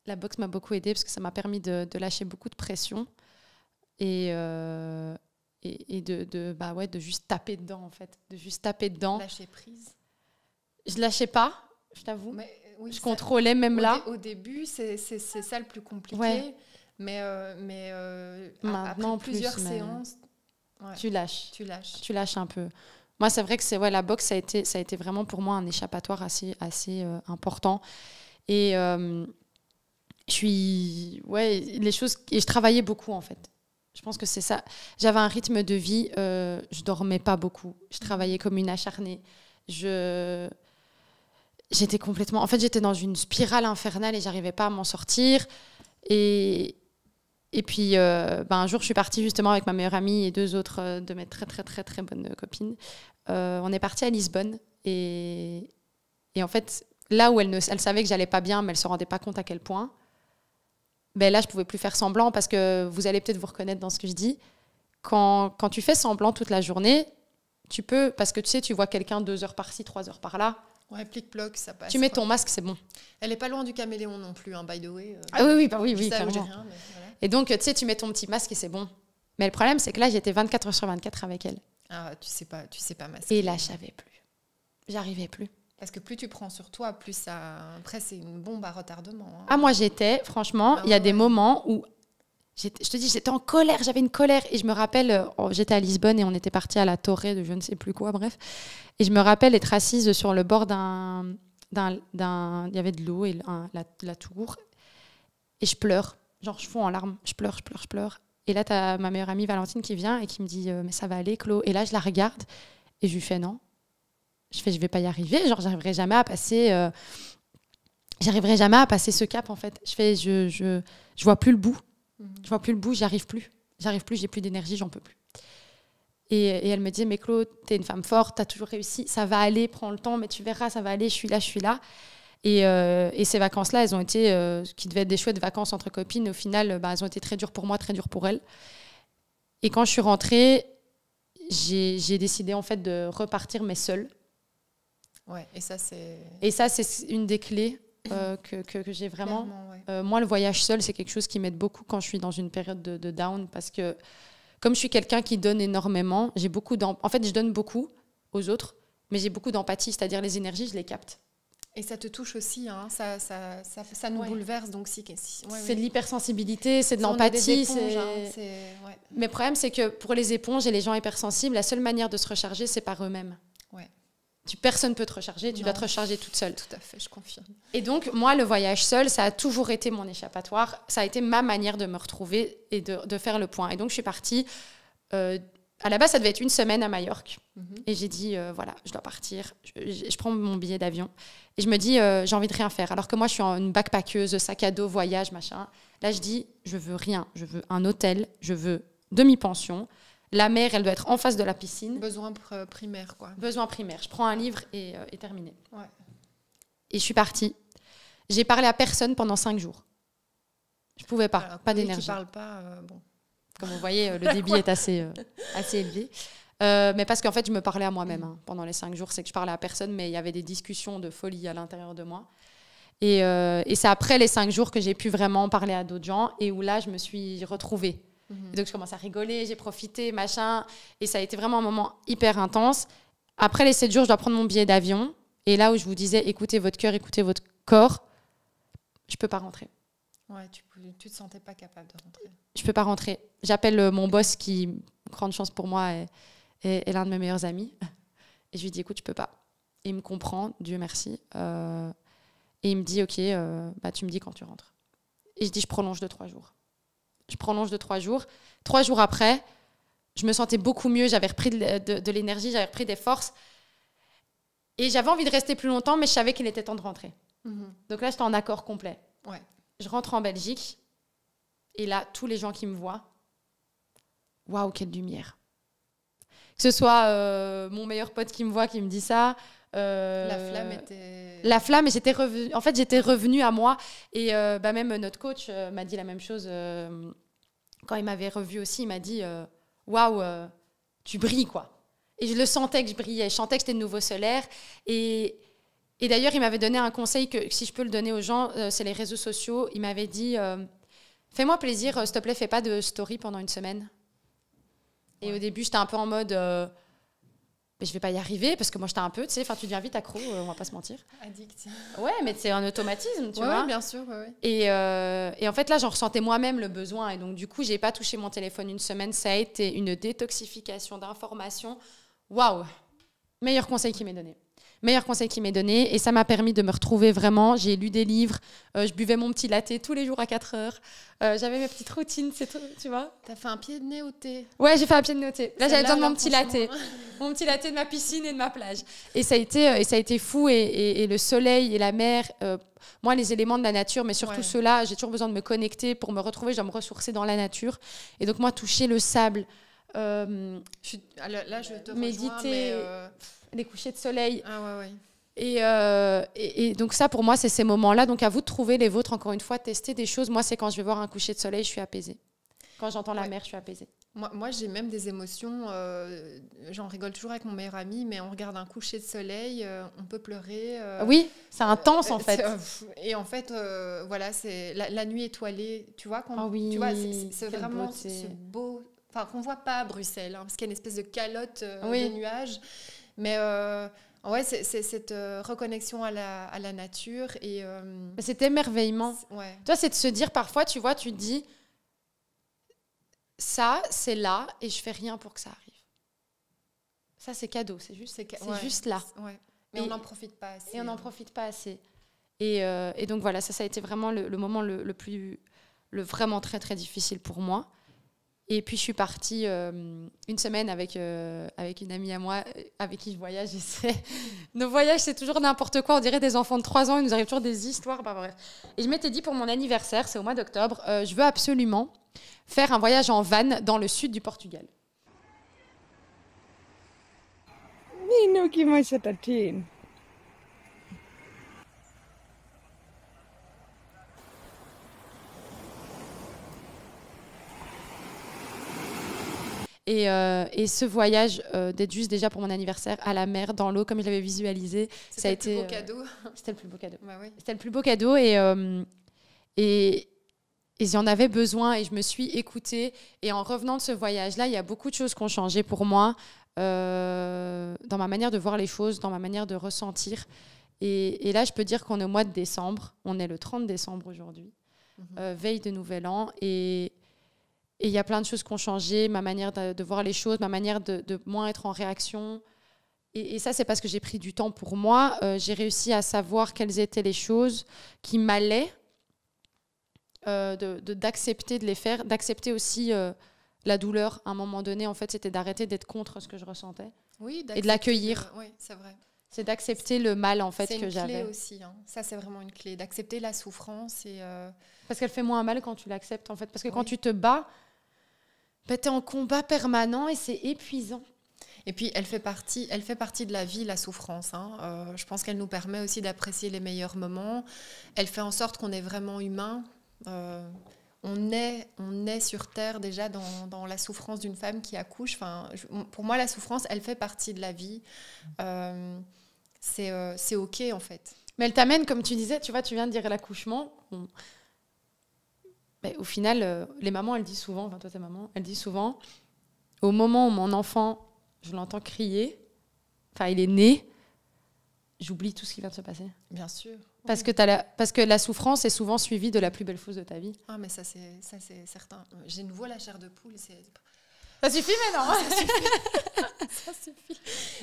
La boxe m'a beaucoup aidée parce que ça m'a permis de lâcher beaucoup de pression et de juste taper dedans, en fait. De juste taper dedans. Lâcher prise. Je lâchais pas, je t'avoue. Oui, je contrôlais même là. Au début, c'est ça le plus compliqué. Ouais. Mais maintenant, après plusieurs séances, ouais, tu lâches. Tu lâches un peu. Moi, c'est vrai que la boxe, ça a été vraiment pour moi un échappatoire assez important. Et les choses. Et je travaillais beaucoup, en fait. Je pense que c'est ça. J'avais un rythme de vie. Je dormais pas beaucoup. Je travaillais comme une acharnée. J'étais complètement... En fait, j'étais dans une spirale infernale et j'arrivais pas à m'en sortir. Et puis, un jour, je suis partie justement avec ma meilleure amie et deux autres de mes très, très, très, très bonnes copines. On est parti à Lisbonne. Et en fait, là où elle savait que j'allais pas bien, mais elle se rendait pas compte à quel point, là, je pouvais plus faire semblant parce que vous allez peut-être vous reconnaître dans ce que je dis. Quand tu fais semblant toute la journée, tu peux... Parce que tu sais, tu vois quelqu'un 2 heures par-ci, 3 heures par-là. Ouais, plic-ploc, ça passe. Tu mets ton masque, c'est bon. Elle est pas loin du caméléon non plus, by the way. Oui, clairement. Rien, voilà. Et donc, tu sais, tu mets ton petit masque et c'est bon. Mais le problème, c'est que là, j'étais 24 heures sur 24 avec elle. Ah, tu sais pas masquer. Et là, je savais plus. J'arrivais plus. Parce que plus tu prends sur toi, plus ça... Après, c'est une bombe à retardement. Hein. Ah, moi, franchement, il y a des moments où... Je te dis, j'étais en colère, j'avais une colère. Et je me rappelle, j'étais à Lisbonne et on était partis à la Torre de je ne sais plus quoi, bref. Et je me rappelle être assise sur le bord il y avait de l'eau et la tour. Et je pleure. Genre, je fonds en larmes. Je pleure. Et là, tu as ma meilleure amie Valentine qui vient et qui me dit mais ça va aller, Chlo. Et là, je la regarde et je lui fais non. Je vais pas y arriver. Genre, j'arriverai jamais à passer ce cap, en fait. Je vois plus le bout. Je vois plus le bout, j'y arrive plus, j'ai plus d'énergie, j'en peux plus. Et elle me dit mais Claude, t'es une femme forte, t'as toujours réussi, ça va aller, prends le temps, mais tu verras, ça va aller, je suis là. Et ces vacances-là, elles ont été, qui devaient être des chouettes vacances entre copines, au final, elles ont été très dures pour moi, très dures pour elle. Et quand je suis rentrée, j'ai décidé en fait de repartir, mais seule. Ouais, et ça c'est une des clés. Que j'ai vraiment. Ouais. Moi, le voyage seul, c'est quelque chose qui m'aide beaucoup quand je suis dans une période de down, parce que comme je suis quelqu'un qui donne énormément, j'ai beaucoup en fait, je donne beaucoup aux autres, mais j'ai beaucoup d'empathie, c'est-à-dire les énergies, je les capte. Et ça te touche aussi, hein. Ça nous bouleverse, donc si c'est de l'hypersensibilité, c'est de l'empathie. Mais le problème, c'est que pour les éponges et les gens hypersensibles, la seule manière de se recharger, c'est par eux-mêmes. Ouais. Personne ne peut te recharger, tu dois te recharger toute seule. Tout à fait, je confirme. Et donc, moi, le voyage seul, ça a toujours été mon échappatoire. Ça a été ma manière de me retrouver et de faire le point. Et donc, je suis partie. À la base, ça devait être une semaine à Majorque. Et j'ai dit, voilà, je dois partir. Je prends mon billet d'avion. Et je me dis, j'ai envie de rien faire. Alors que moi, je suis une backpackeuse, sac à dos, voyage, machin. Là, je dis, je veux rien. Je veux un hôtel, je veux demi-pension. La mer, elle doit être en face de la piscine. Besoin primaire, quoi. Besoin primaire. Je prends un livre et terminé. Ouais. Et je suis partie. J'ai parlé à personne pendant 5 jours. Je pouvais pas, Alors, pas Chloé d'énergie. qui parle pas, bon. Comme vous voyez, le débit est assez élevé. Mais parce qu'en fait, je me parlais à moi-même pendant les 5 jours. C'est que je parlais à personne, mais il y avait des discussions de folie à l'intérieur de moi. Et c'est après les 5 jours que j'ai pu vraiment parler à d'autres gens et où là, je me suis retrouvée. Et donc, je commence à rigoler, j'ai profité, machin. Et ça a été vraiment un moment hyper intense. Après les 7 jours, je dois prendre mon billet d'avion. Et là où je vous disais, écoutez votre cœur, écoutez votre corps, je peux pas rentrer. Ouais, tu te sentais pas capable de rentrer. Je peux pas rentrer. J'appelle mon boss qui, grande chance pour moi, est l'un de mes meilleurs amis. Et je lui dis, écoute, je peux pas. Et il me comprend, Dieu merci. Et il me dit, ok, tu me dis quand tu rentres. Et je dis, je prolonge de 3 jours. Je prolonge de 3 jours. 3 jours après, je me sentais beaucoup mieux. J'avais repris de l'énergie, j'avais repris des forces. Et j'avais envie de rester plus longtemps, mais je savais qu'il était temps de rentrer. Donc là, j'étais en accord complet. Ouais. Je rentre en Belgique. Et là, tous les gens qui me voient, waouh, quelle lumière. Que ce soit mon meilleur pote qui me voit, qui me dit ça. La flamme était... La flamme, et j'étais revenue. En fait, j'étais revenue à moi. Et même notre coach m'a dit la même chose. Quand il m'avait revue aussi, il m'a dit waouh, tu brilles, quoi. Et je le sentais que je brillais. Je sentais que j'étais de nouveau solaire. Et d'ailleurs, il m'avait donné un conseil que si je peux le donner aux gens, c'est les réseaux sociaux. Il m'avait dit fais-moi plaisir, s'il te plaît, fais pas de story pendant une semaine. Et au début, j'étais un peu en mode mais je vais pas y arriver parce que moi, j'étais un peu, tu sais, tu deviens vite accro, on va pas se mentir. Addict. Ouais, mais c'est un automatisme, tu vois. Oui, bien sûr. Ouais. Et en fait, là, j'en ressentais moi-même le besoin. Et donc, du coup, j'ai pas touché mon téléphone une semaine. Ça a été une détoxification d'informations. Waouh! Meilleur conseil qui m'est donné. Meilleur conseil qui m'est donné. Et ça m'a permis de me retrouver vraiment. J'ai lu des livres. Je buvais mon petit latte tous les jours à 4 heures. J'avais mes petites routines, c'est tout, tu vois. T'as fait un pied de nez au thé. Ouais, j'ai fait un pied de nez au thé. Là, j'avais besoin de mon petit latte. franchement. Mon petit latte de ma piscine et de ma plage. Et ça a été fou. Et le soleil et la mer, moi, les éléments de la nature, mais surtout ceux-là, j'ai toujours besoin de me connecter pour me retrouver. Je dois me ressourcer dans la nature. Et donc, moi, toucher le sable, Là, je te méditer, rejoins, mais les couchers de soleil. Ah ouais. Et donc ça, pour moi, c'est ces moments-là. Donc à vous de trouver les vôtres, encore une fois, tester des choses. Moi, c'est quand je vais voir un coucher de soleil, je suis apaisée. Quand j'entends la mer, je suis apaisée. Moi, j'ai même des émotions, j'en rigole toujours avec mon meilleur ami, mais on regarde un coucher de soleil, on peut pleurer. Oui, c'est intense en fait. Et en fait, voilà, c'est la nuit étoilée, tu vois, quand, oui, tu vois, c'est vraiment beauté. ce beau... Enfin, qu'on ne voit pas à Bruxelles, parce qu'il y a une espèce de calotte oui. des nuages. Mais ouais, c'est cette reconnexion à la nature. Et, cet émerveillement. Ouais. Toi, c'est de se dire parfois, tu vois, tu te dis, ça, c'est là et je fais rien pour que ça arrive. Ça, c'est cadeau, c'est juste là. Ouais. Mais on n'en profite pas assez. Et on n'en profite pas assez. Et donc voilà, ça a été vraiment le moment vraiment très, très difficile pour moi. Et puis, je suis partie une semaine avec une amie à moi avec qui je voyage. Nos voyages, c'est toujours n'importe quoi. On dirait des enfants de 3 ans. Il nous arrive toujours des histoires. Bah, bref. Et je m'étais dit, pour mon anniversaire, c'est au mois d'octobre, je veux absolument faire un voyage en van dans le sud du Portugal. Niin nukin mä sitä tiin. Et ce voyage d'être juste déjà pour mon anniversaire à la mer, dans l'eau, comme je l'avais visualisé, ça a été... C'était le plus beau cadeau. C'était le plus beau cadeau. Bah oui. C'était le plus beau cadeau et j'en avais besoin et je me suis écoutée. Et en revenant de ce voyage-là, il y a beaucoup de choses qui ont changé pour moi dans ma manière de voir les choses, dans ma manière de ressentir. Et là, je peux dire qu'on est au mois de décembre. On est le 30 décembre aujourd'hui, veille de Nouvel An. Et il y a plein de choses qui ont changé, ma manière de voir les choses, ma manière de moins être en réaction. Et ça, c'est parce que j'ai pris du temps pour moi. J'ai réussi à savoir quelles étaient les choses qui m'allaient, d'accepter de les faire, d'accepter aussi la douleur. À un moment donné, en fait, c'était d'arrêter d'être contre ce que je ressentais et de l'accueillir. Oui, c'est vrai. C'est d'accepter le mal, en fait, que j'avais. C'est une clé aussi. Hein. Ça, c'est vraiment une clé, d'accepter la souffrance. Parce qu'elle fait moins mal quand tu l'acceptes, en fait. Parce que quand tu te bats, tu es en combat permanent et c'est épuisant. Et puis, elle fait partie de la vie, la souffrance. Hein. Je pense qu'elle nous permet aussi d'apprécier les meilleurs moments. Elle fait en sorte qu'on est vraiment humain. On est sur Terre déjà dans la souffrance d'une femme qui accouche. Enfin, pour moi, la souffrance, elle fait partie de la vie. C'est OK, en fait. Mais elle t'amène, comme tu disais, tu vois, tu viens de dire l'accouchement. Mais au final, les mamans, elles disent souvent, enfin toi t'es maman, elles disent souvent, au moment où mon enfant, je l'entends crier, enfin il est né, j'oublie tout ce qui vient de se passer. Bien sûr. Parce que la souffrance est souvent suivie de la plus belle chose de ta vie. Ah mais ça c'est certain. J'ai nouveau la chair de poule. Ça suffit maintenant. Ça suffit.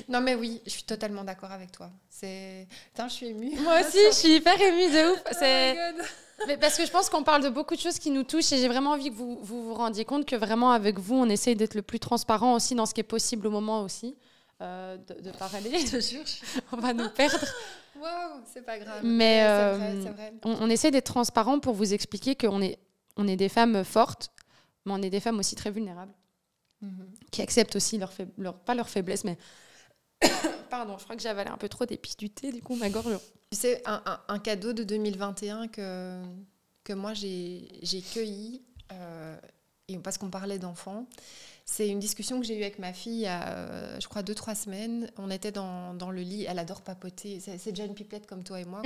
Non mais oui, je suis totalement d'accord avec toi. Putain, je suis émue. Moi aussi, je suis hyper émue de ouf. Oh my God. Mais parce que je pense qu'on parle de beaucoup de choses qui nous touchent et j'ai vraiment envie que vous rendiez compte que vraiment avec vous, on essaye d'être le plus transparent aussi dans ce qui est possible au moment aussi de parler. Je te jure. On va nous perdre. Waouh, c'est pas grave. Mais c'est vrai. On essaie d'être transparent pour vous expliquer qu'on est des femmes fortes, mais on est des femmes aussi très vulnérables, qui acceptent aussi pas leur faiblesse, mais... Pardon, je crois que j'ai avalé un peu trop d'épices du thé, du coup ma gorge... Tu sais, un cadeau de 2021 que moi j'ai cueilli, et parce qu'on parlait d'enfants, c'est une discussion que j'ai eue avec ma fille il y a, je crois, 2-3 semaines. On était dans le lit, elle adore papoter, c'est déjà une pipelette comme toi et moi.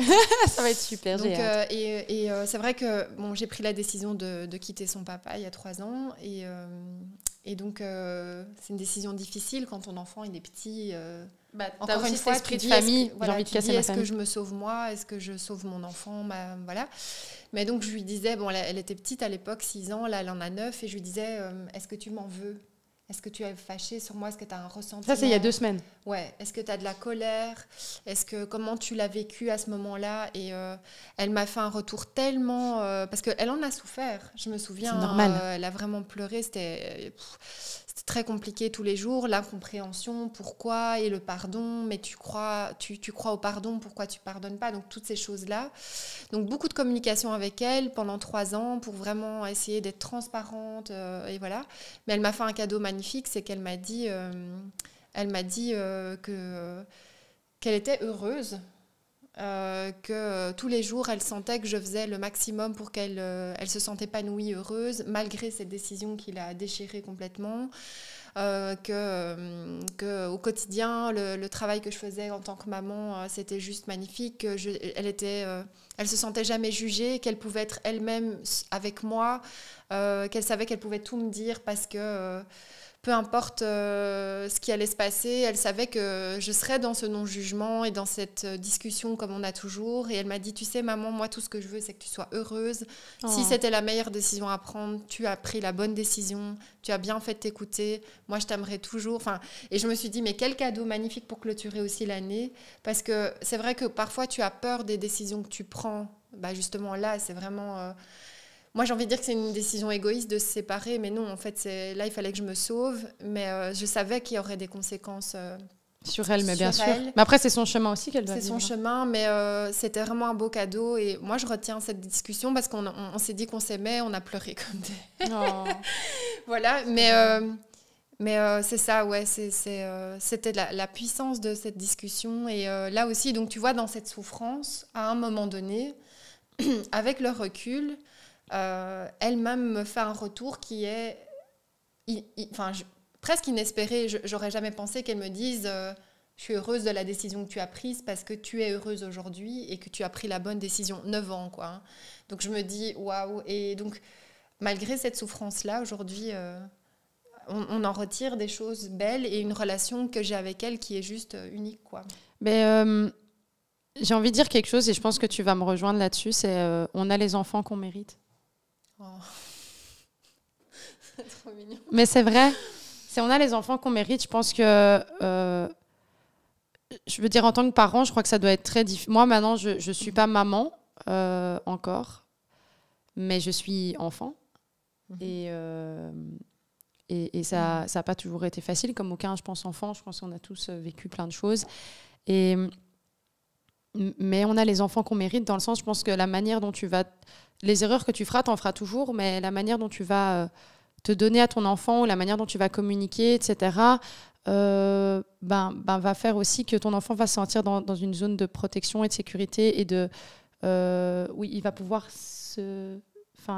Ça va être super, donc, et c'est vrai que j'ai pris la décision de quitter son papa il y a 3 ans, et donc c'est une décision difficile quand ton enfant il est petit. Encore une fois, esprit de famille, j'ai envie de casser ma famille. Est-ce que je me sauve moi? Est-ce que je sauve mon enfant? Voilà. Mais donc, je lui disais, elle était petite à l'époque, 6 ans, là, elle en a 9, et je lui disais, est-ce que tu m'en veux? Est-ce que tu es fâchée sur moi? Est-ce que tu as un ressentiment? Ça, c'est il y a 2 semaines. Ouais. Est-ce que tu as de la colère? Comment tu l'as vécu à ce moment-là? Et elle m'a fait un retour tellement... parce qu'elle en a souffert, je me souviens. C'est normal. Elle a vraiment pleuré, c'était très compliqué tous les jours, l'incompréhension, pourquoi, et le pardon, mais tu crois au pardon, pourquoi tu pardonnes pas, donc toutes ces choses-là. Donc beaucoup de communication avec elle pendant 3 ans pour vraiment essayer d'être transparente, et voilà. Mais elle m'a fait un cadeau magnifique, c'est qu'elle m'a dit, qu'elle était heureuse, que tous les jours elle sentait que je faisais le maximum pour qu'elle se sente épanouie, heureuse, malgré cette décision qui l'a déchirée complètement, que au quotidien le travail que je faisais en tant que maman, c'était juste magnifique, elle se sentait jamais jugée, qu'elle pouvait être elle-même avec moi, qu'elle savait qu'elle pouvait tout me dire parce que peu importe ce qui allait se passer, elle savait que je serais dans ce non-jugement et dans cette discussion comme on a toujours. Et elle m'a dit, tu sais maman, moi tout ce que je veux c'est que tu sois heureuse. Oh. Si c'était la meilleure décision à prendre, tu as pris la bonne décision, tu as bien fait de t'écouter, moi je t'aimerai toujours. Et je me suis dit, mais quel cadeau magnifique pour clôturer aussi l'année. Parce que c'est vrai que parfois tu as peur des décisions que tu prends. Justement là, c'est vraiment... Moi, j'ai envie de dire que c'est une décision égoïste de se séparer, mais non, en fait, là, il fallait que je me sauve, mais je savais qu'il y aurait des conséquences sur elle, mais bien sûr. Mais après, c'est son chemin aussi qu'elle doit vivre. C'est son chemin, mais c'était vraiment un beau cadeau, et moi, je retiens cette discussion parce qu'on s'est dit qu'on s'aimait, on a pleuré comme des... Oh. Voilà, mais c'est ça, ouais, c'était la puissance de cette discussion, et là aussi, donc tu vois, dans cette souffrance, à un moment donné, avec le recul... elle-même me fait un retour qui est presque inespéré. J'aurais jamais pensé qu'elle me dise je suis heureuse de la décision que tu as prise parce que tu es heureuse aujourd'hui et que tu as pris la bonne décision. 9 ans, quoi. Hein. Donc je me dis waouh. Et donc malgré cette souffrance-là, aujourd'hui, on en retire des choses belles et une relation que j'ai avec elle qui est juste unique, quoi. Mais j'ai envie de dire quelque chose et je pense que tu vas me rejoindre là-dessus. C'est on a les enfants qu'on mérite. Oh. C'est trop mignon. Mais c'est vrai, on a les enfants qu'on mérite. Je pense que, je veux dire, en tant que parent, je crois que ça doit être très difficile. Moi, maintenant, je ne suis pas maman encore, mais je suis enfant. Et ça n'a pas toujours été facile, comme aucun, je pense, enfant. Je pense qu'on a tous vécu plein de choses. Mais on a les enfants qu'on mérite, dans le sens, je pense que la manière dont tu vas... Les erreurs que tu feras, t'en feras toujours, mais la manière dont tu vas te donner à ton enfant, ou la manière dont tu vas communiquer, etc., va faire aussi que ton enfant va se sentir dans une zone de protection et de sécurité et oui, il va pouvoir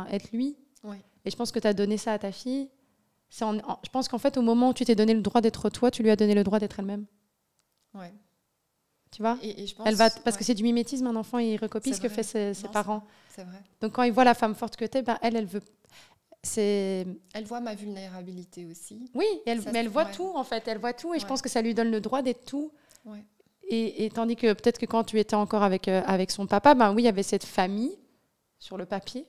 être lui. Oui. Et je pense que tu as donné ça à ta fille. Je pense qu'en fait, au moment où tu t'es donné le droit d'être toi, tu lui as donné le droit d'être elle-même. Ouais. Tu vois, et je pense, parce que c'est du mimétisme, un enfant, il recopie ce que fait ses parents. C'est vrai. Donc quand il voit la femme forte que t'es, elle veut... Elle voit ma vulnérabilité aussi. Oui, mais elle voit tout, en fait. Elle voit tout et je pense que ça lui donne le droit d'être tout. Ouais. Et tandis que peut-être que quand tu étais encore avec son papa, oui, il y avait cette famille sur le papier.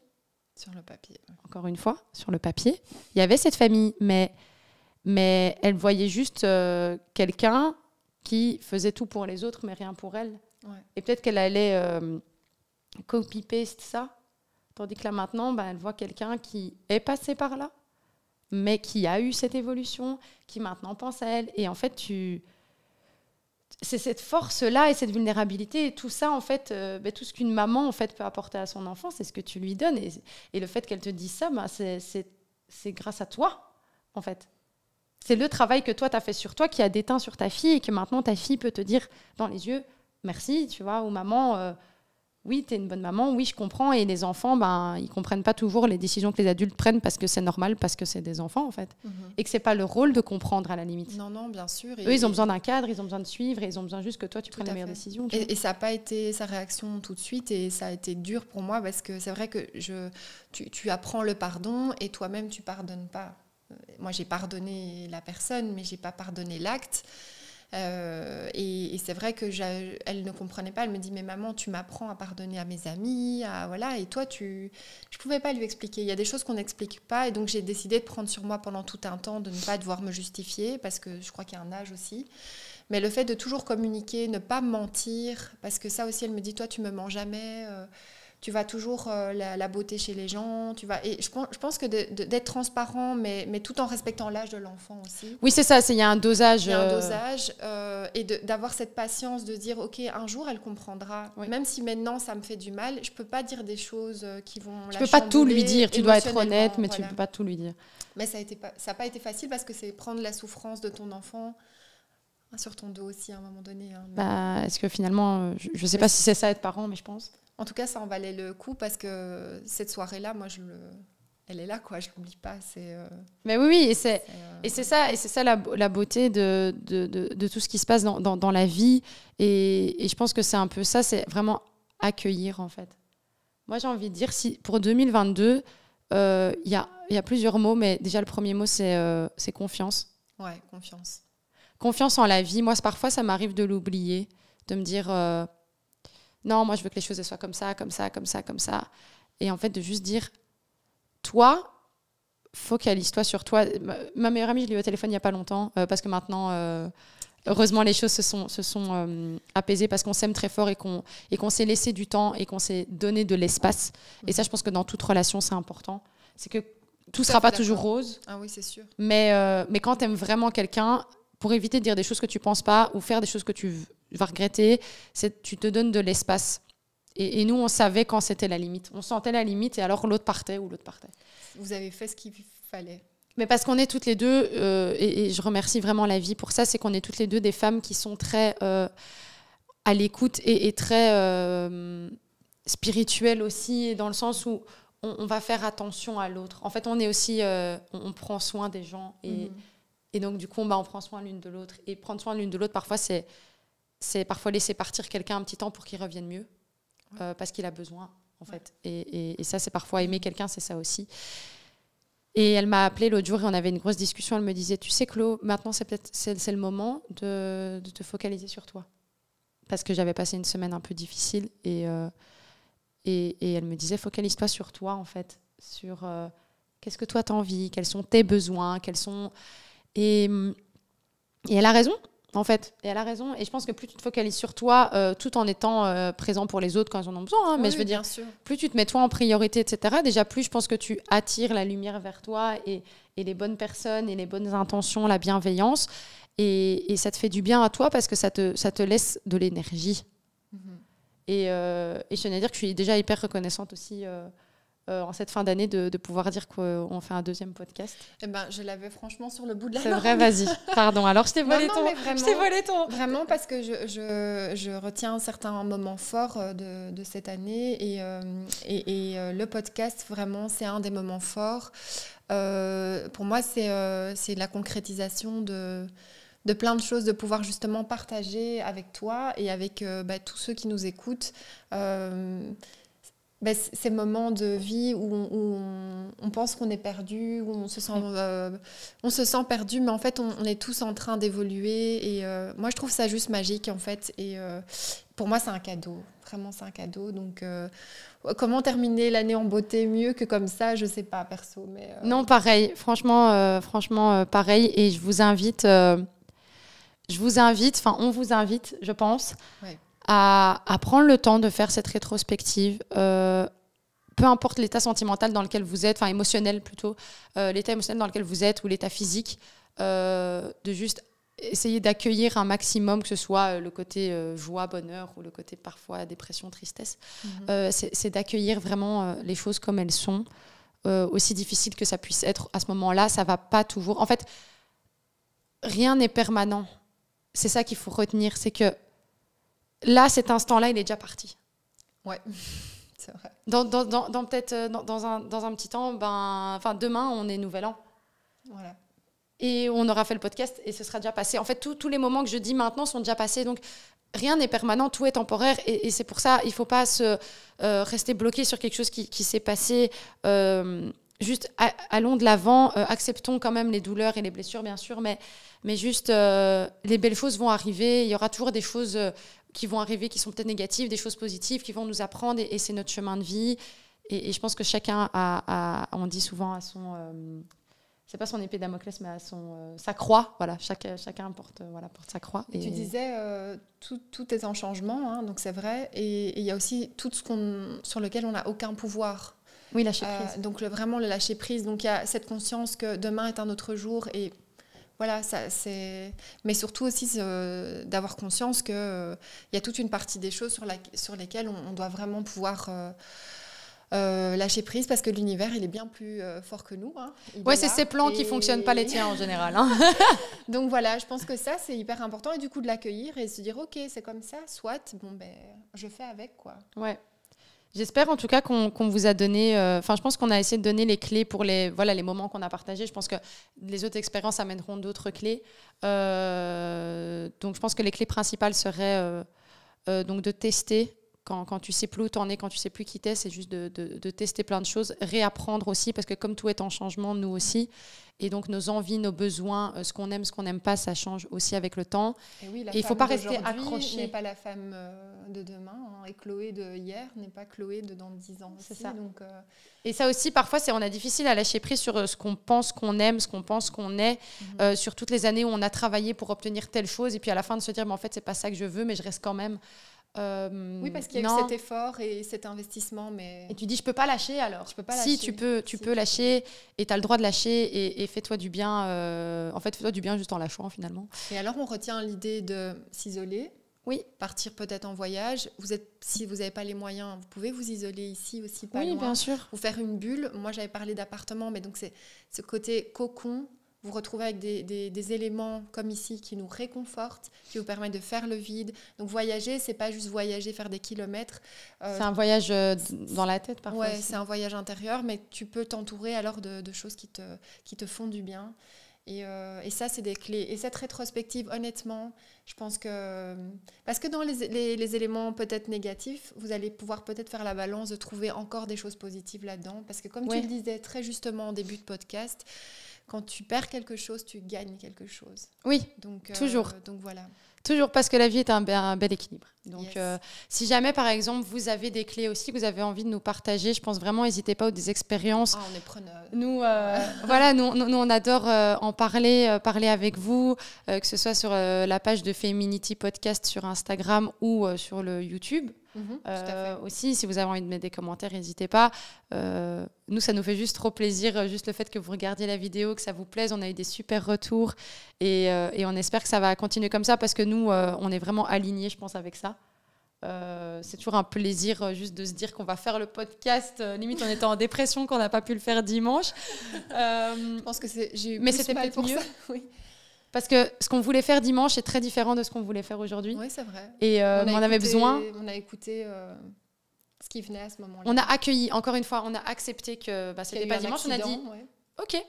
Sur le papier. Ouais. Encore une fois, sur le papier. Il y avait cette famille, mais elle voyait juste quelqu'un qui faisait tout pour les autres, mais rien pour elle. Ouais. Et peut-être qu'elle allait copy-paste ça. Tandis que là, maintenant, elle voit quelqu'un qui est passé par là, mais qui a eu cette évolution, qui maintenant pense à elle. Et en fait, c'est cette force-là et cette vulnérabilité et tout ça, en fait, tout ce qu'une maman en fait, peut apporter à son enfant, c'est ce que tu lui donnes. Et le fait qu'elle te dise ça, c'est grâce à toi, en fait. C'est le travail que toi, tu as fait sur toi qui a déteint sur ta fille et que maintenant, ta fille peut te dire dans les yeux, merci, tu vois, ou maman, oui, tu es une bonne maman, oui, je comprends. Et les enfants, ils comprennent pas toujours les décisions que les adultes prennent parce que c'est normal, parce que c'est des enfants, en fait. Et que c'est pas leur rôle de comprendre, à la limite. Non, bien sûr. Eux, ils ont besoin d'un cadre, ils ont besoin de suivre, et ils ont besoin juste que toi, tu prennes les meilleures décisions. Et ça n'a pas été sa réaction tout de suite, et ça a été dur pour moi, parce que c'est vrai que tu apprends le pardon, et toi-même, tu pardonnes pas. Moi, j'ai pardonné la personne, mais j'ai pas pardonné l'acte. Et c'est vrai que elle ne comprenait pas. Elle me dit, mais maman, tu m'apprends à pardonner à mes amis, voilà. Et toi, je pouvais pas lui expliquer. Il y a des choses qu'on n'explique pas, et donc j'ai décidé de prendre sur moi pendant tout un temps, de ne pas devoir me justifier, parce que je crois qu'il y a un âge aussi. Mais le fait de toujours communiquer, ne pas mentir, parce que ça aussi, elle me dit, toi, tu me mens jamais. Tu vas toujours la beauté chez les gens. Et je pense que d'être transparent, mais tout en respectant l'âge de l'enfant aussi. Oui, c'est ça, il y a un dosage. Il y a un dosage et d'avoir cette patience de dire, OK, un jour, elle comprendra. Oui. Même si maintenant, ça me fait du mal, je ne peux pas dire des choses qui vont la chambouler. Tu ne peux pas tout lui dire, tu dois être honnête, mais tu ne peux pas tout lui dire. Mais ça n'a pas été facile parce que c'est prendre la souffrance de ton enfant sur ton dos aussi à un moment donné. Est-ce que finalement, je ne sais pas si c'est ça être parent, mais je pense... En tout cas, ça en valait le coup parce que cette soirée-là, moi, elle est là, quoi. Je l'oublie pas. Mais oui, et c'est ça la beauté de tout ce qui se passe dans la vie. Et je pense que c'est un peu ça, c'est vraiment accueillir, en fait. Moi, j'ai envie de dire, si pour 2022, il y a plusieurs mots, mais déjà le premier mot, c'est confiance. Ouais, confiance. Confiance en la vie. Moi, parfois, ça m'arrive de l'oublier, de me dire... non, moi, je veux que les choses soient comme ça, comme ça, comme ça, comme ça. Et en fait, de juste dire, toi, focalise-toi sur toi. Ma meilleure amie, je l'ai eu au téléphone il n'y a pas longtemps, parce que maintenant, heureusement, les choses se sont apaisées parce qu'on s'aime très fort et qu'on s'est laissé du temps et qu'on s'est donné de l'espace. Et ça, je pense que dans toute relation, c'est important. C'est que tout ne sera pas toujours rose. Ah oui, c'est sûr. Mais quand tu aimes vraiment quelqu'un, pour éviter de dire des choses que tu ne penses pas ou faire des choses que tu vas regretter, tu te donnes de l'espace. Et nous, on savait quand c'était la limite. On sentait la limite et alors l'autre partait ou l'autre partait. Vous avez fait ce qu'il fallait. Mais parce qu'on est toutes les deux, et je remercie vraiment la vie pour ça, c'est qu'on est toutes les deux des femmes qui sont très à l'écoute et très spirituelles aussi, dans le sens où on va faire attention à l'autre. En fait, on est aussi, on prend soin des gens et donc du coup, on prend soin l'une de l'autre. Et prendre soin l'une de l'autre, parfois, c'est parfois laisser partir quelqu'un un petit temps pour qu'il revienne mieux, parce qu'il a besoin, en fait. Et ça, c'est parfois aimer quelqu'un, c'est ça aussi. Et elle m'a appelée l'autre jour et on avait une grosse discussion. Elle me disait, tu sais, Chlo, maintenant, c'est le moment de te focaliser sur toi. Parce que j'avais passé une semaine un peu difficile et elle me disait, focalise-toi sur toi, en fait. Sur qu'est-ce que toi, t'as envie, quels sont tes besoins, quels sont... Et elle a raison. En fait, et elle a raison. Et je pense que plus tu te focalises sur toi, tout en étant présent pour les autres quand ils en ont besoin, mais je veux dire, plus tu te mets toi en priorité, etc., déjà plus je pense que tu attires la lumière vers toi et les bonnes personnes et les bonnes intentions, la bienveillance. Et ça te fait du bien à toi parce que ça te laisse de l'énergie. Et je tenais à dire que je suis déjà hyper reconnaissante aussi en cette fin d'année de pouvoir dire qu'on fait un deuxième podcast. Eh ben, je l'avais franchement sur le bout de la C'est langue. vrai, vas-y. Pardon, alors je t'ai volé Non, ton... mais vraiment, Je t'ai volé ton... Vraiment, parce que je retiens certains moments forts de cette année et le podcast, vraiment, c'est un des moments forts. Pour moi, c'est la concrétisation de plein de choses, de pouvoir justement partager avec toi et avec tous ceux qui nous écoutent. Ces moments de vie où on pense qu'on est perdu, où on se sent perdu, mais en fait, on est tous en train d'évoluer. Et moi, je trouve ça juste magique, en fait. Et pour moi, c'est un cadeau. Vraiment, c'est un cadeau. Donc, comment terminer l'année en beauté mieux que comme ça, je ne sais pas, perso. Mais, Non, pareil. Franchement, pareil. Et je vous invite, on vous invite, je pense, ouais. à prendre le temps de faire cette rétrospective, peu importe l'état sentimental dans lequel vous êtes, enfin émotionnel plutôt, l'état émotionnel dans lequel vous êtes ou l'état physique, de juste essayer d'accueillir un maximum, que ce soit le côté joie, bonheur ou le côté parfois dépression, tristesse. C'est d'accueillir vraiment les choses comme elles sont, aussi difficile que ça puisse être à ce moment-là. Ça va pas toujours... En fait, rien n'est permanent. C'est ça qu'il faut retenir, c'est que là, cet instant-là, il est déjà parti. Ouais, c'est vrai. Peut-être dans un petit temps, demain, on est Nouvel An. Voilà. Et on aura fait le podcast et ce sera déjà passé. En fait, tous les moments que je dis maintenant sont déjà passés. Donc, rien n'est permanent, tout est temporaire. Et c'est pour ça, il ne faut pas rester bloqué sur quelque chose qui s'est passé. Juste, allons de l'avant. Acceptons quand même les douleurs et les blessures, bien sûr. Mais juste, les belles choses vont arriver. Il y aura toujours des choses... qui vont arriver, qui sont peut-être négatives, des choses positives, qui vont nous apprendre, et c'est notre chemin de vie. Et je pense que chacun on dit souvent à son... c'est pas son épée de Damoclès, mais à sa croix. Voilà, chacun porte sa croix. Et tu disais, tout est en changement, hein, donc c'est vrai. Et il y a aussi tout sur lequel on n'a aucun pouvoir. Oui, lâcher prise. Donc vraiment le lâcher prise. Donc il y a cette conscience que demain est un autre jour et... Voilà, mais surtout aussi d'avoir conscience qu'il y a toute une partie des choses sur lesquelles on doit vraiment pouvoir lâcher prise parce que l'univers, il est bien plus fort que nous. Hein. Ouais, c'est ses plans qui ne fonctionnent pas les tiens en général. Hein. Donc voilà, je pense que ça, c'est hyper important et du coup de l'accueillir et de se dire, ok, c'est comme ça, soit, je fais avec, quoi. Ouais. J'espère en tout cas qu'on vous a donné... je pense qu'on a essayé de donner les clés pour les moments qu'on a partagés. Je pense que les autres expériences amèneront d'autres clés. Donc, je pense que les clés principales seraient donc de tester. Quand tu sais plus où t'en es, quand tu sais plus qui t'es, c'est juste de tester plein de choses. Réapprendre aussi, parce que comme tout est en changement, nous aussi. Et donc, nos envies, nos besoins, ce qu'on aime, ce qu'on n'aime pas, ça change aussi avec le temps. Et oui, il ne faut pas rester accroché. N'est pas la femme de demain. Hein, et Chloé de hier n'est pas Chloé de dans 10 ans. C'est ça. Donc, Et ça aussi, parfois, on a difficile à lâcher prise sur ce qu'on pense qu'on aime, ce qu'on pense qu'on est, sur toutes les années où on a travaillé pour obtenir telle chose. Et puis à la fin, de se dire, mais en fait, c'est pas ça que je veux, mais je reste quand même... oui, parce qu'il y a eu cet effort et cet investissement. Et tu dis, je peux pas lâcher alors. Je peux pas si, lâcher. tu peux lâcher et tu as le droit de lâcher et fais-toi du bien. En fait, fais-toi du bien juste en lâchant finalement. Et alors, on retient l'idée de s'isoler. Oui. Partir peut-être en voyage. Si vous n'avez pas les moyens, vous pouvez vous isoler ici aussi, pas loin. Oui, bien sûr. Ou faire une bulle. Moi, j'avais parlé d'appartement, mais donc c'est ce côté cocon. Vous retrouvez avec des éléments comme ici qui nous réconfortent, qui vous permettent de faire le vide. Donc voyager, c'est pas juste voyager, faire des kilomètres. C'est un voyage dans la tête parfois. Ouais, c'est un voyage intérieur, mais tu peux t'entourer alors de choses qui te font du bien. Et ça, c'est des clés. Et cette rétrospective, honnêtement, je pense que... Parce que dans les éléments peut-être négatifs, vous allez pouvoir peut-être faire la balance de trouver encore des choses positives là-dedans. Parce que comme tu le disais très justement en début de podcast, quand tu perds quelque chose, tu gagnes quelque chose. Oui, donc, toujours. Donc voilà. Toujours, parce que la vie est un bel équilibre. Donc, si jamais, par exemple, vous avez des clés aussi, que vous avez envie de nous partager, je pense vraiment, n'hésitez pas, ou des expériences. On est preneurs. Nous, voilà, nous, on adore en parler avec vous, que ce soit sur la page de Feminity Podcast sur Instagram ou sur le YouTube. Tout à fait. Aussi, si vous avez envie de mettre des commentaires, n'hésitez pas. Nous, ça nous fait juste trop plaisir, juste le fait que vous regardiez la vidéo, que ça vous plaise. On a eu des super retours et on espère que ça va continuer comme ça parce que nous, on est vraiment alignés, je pense, avec ça. C'est toujours un plaisir juste de se dire qu'on va faire le podcast. Limite, on était en dépression qu'on n'a pas pu le faire dimanche. Je pense que j'ai eu mais plus c'était mal peut-être pour mieux. ça. Oui. Parce que ce qu'on voulait faire dimanche est très différent de ce qu'on voulait faire aujourd'hui. Oui, c'est vrai. Et on avait besoin. On a écouté ce qui venait à ce moment-là. On a accueilli, encore une fois, on a accepté que Qu'il y a c'était eu pas un dimanche. On a accident, dit, ouais. OK,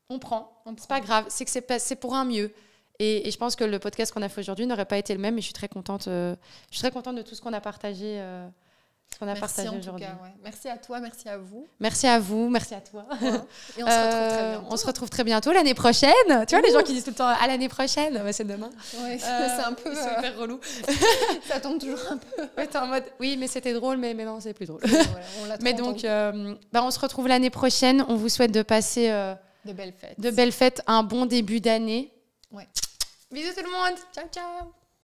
on prend. On C'est pas prend. grave. C'est pour un mieux. Et je pense que le podcast qu'on a fait aujourd'hui n'aurait pas été le même. Et je suis très contente. Je suis très contente de tout ce qu'on a partagé. Merci en tout aujourd'hui. cas. Ouais. Merci à toi, merci à vous. Merci à vous, merci à toi. Ouais. Et on se retrouve très bientôt. On se retrouve très bientôt l'année prochaine. Tu vois, les gens qui disent tout le temps à l'année prochaine, ouais, c'est demain. Ouais, c'est un peu. C'est hyper relou. Ça tombe toujours un peu. Ouais, t'es en mode, oui, mais c'était drôle, mais non, c'est plus drôle. Voilà, on l'a trop Mais donc, entendu. on se retrouve l'année prochaine. On vous souhaite de passer De belles fêtes. de belles fêtes, un bon début d'année. Ouais. Bisous tout le monde. Ciao, ciao.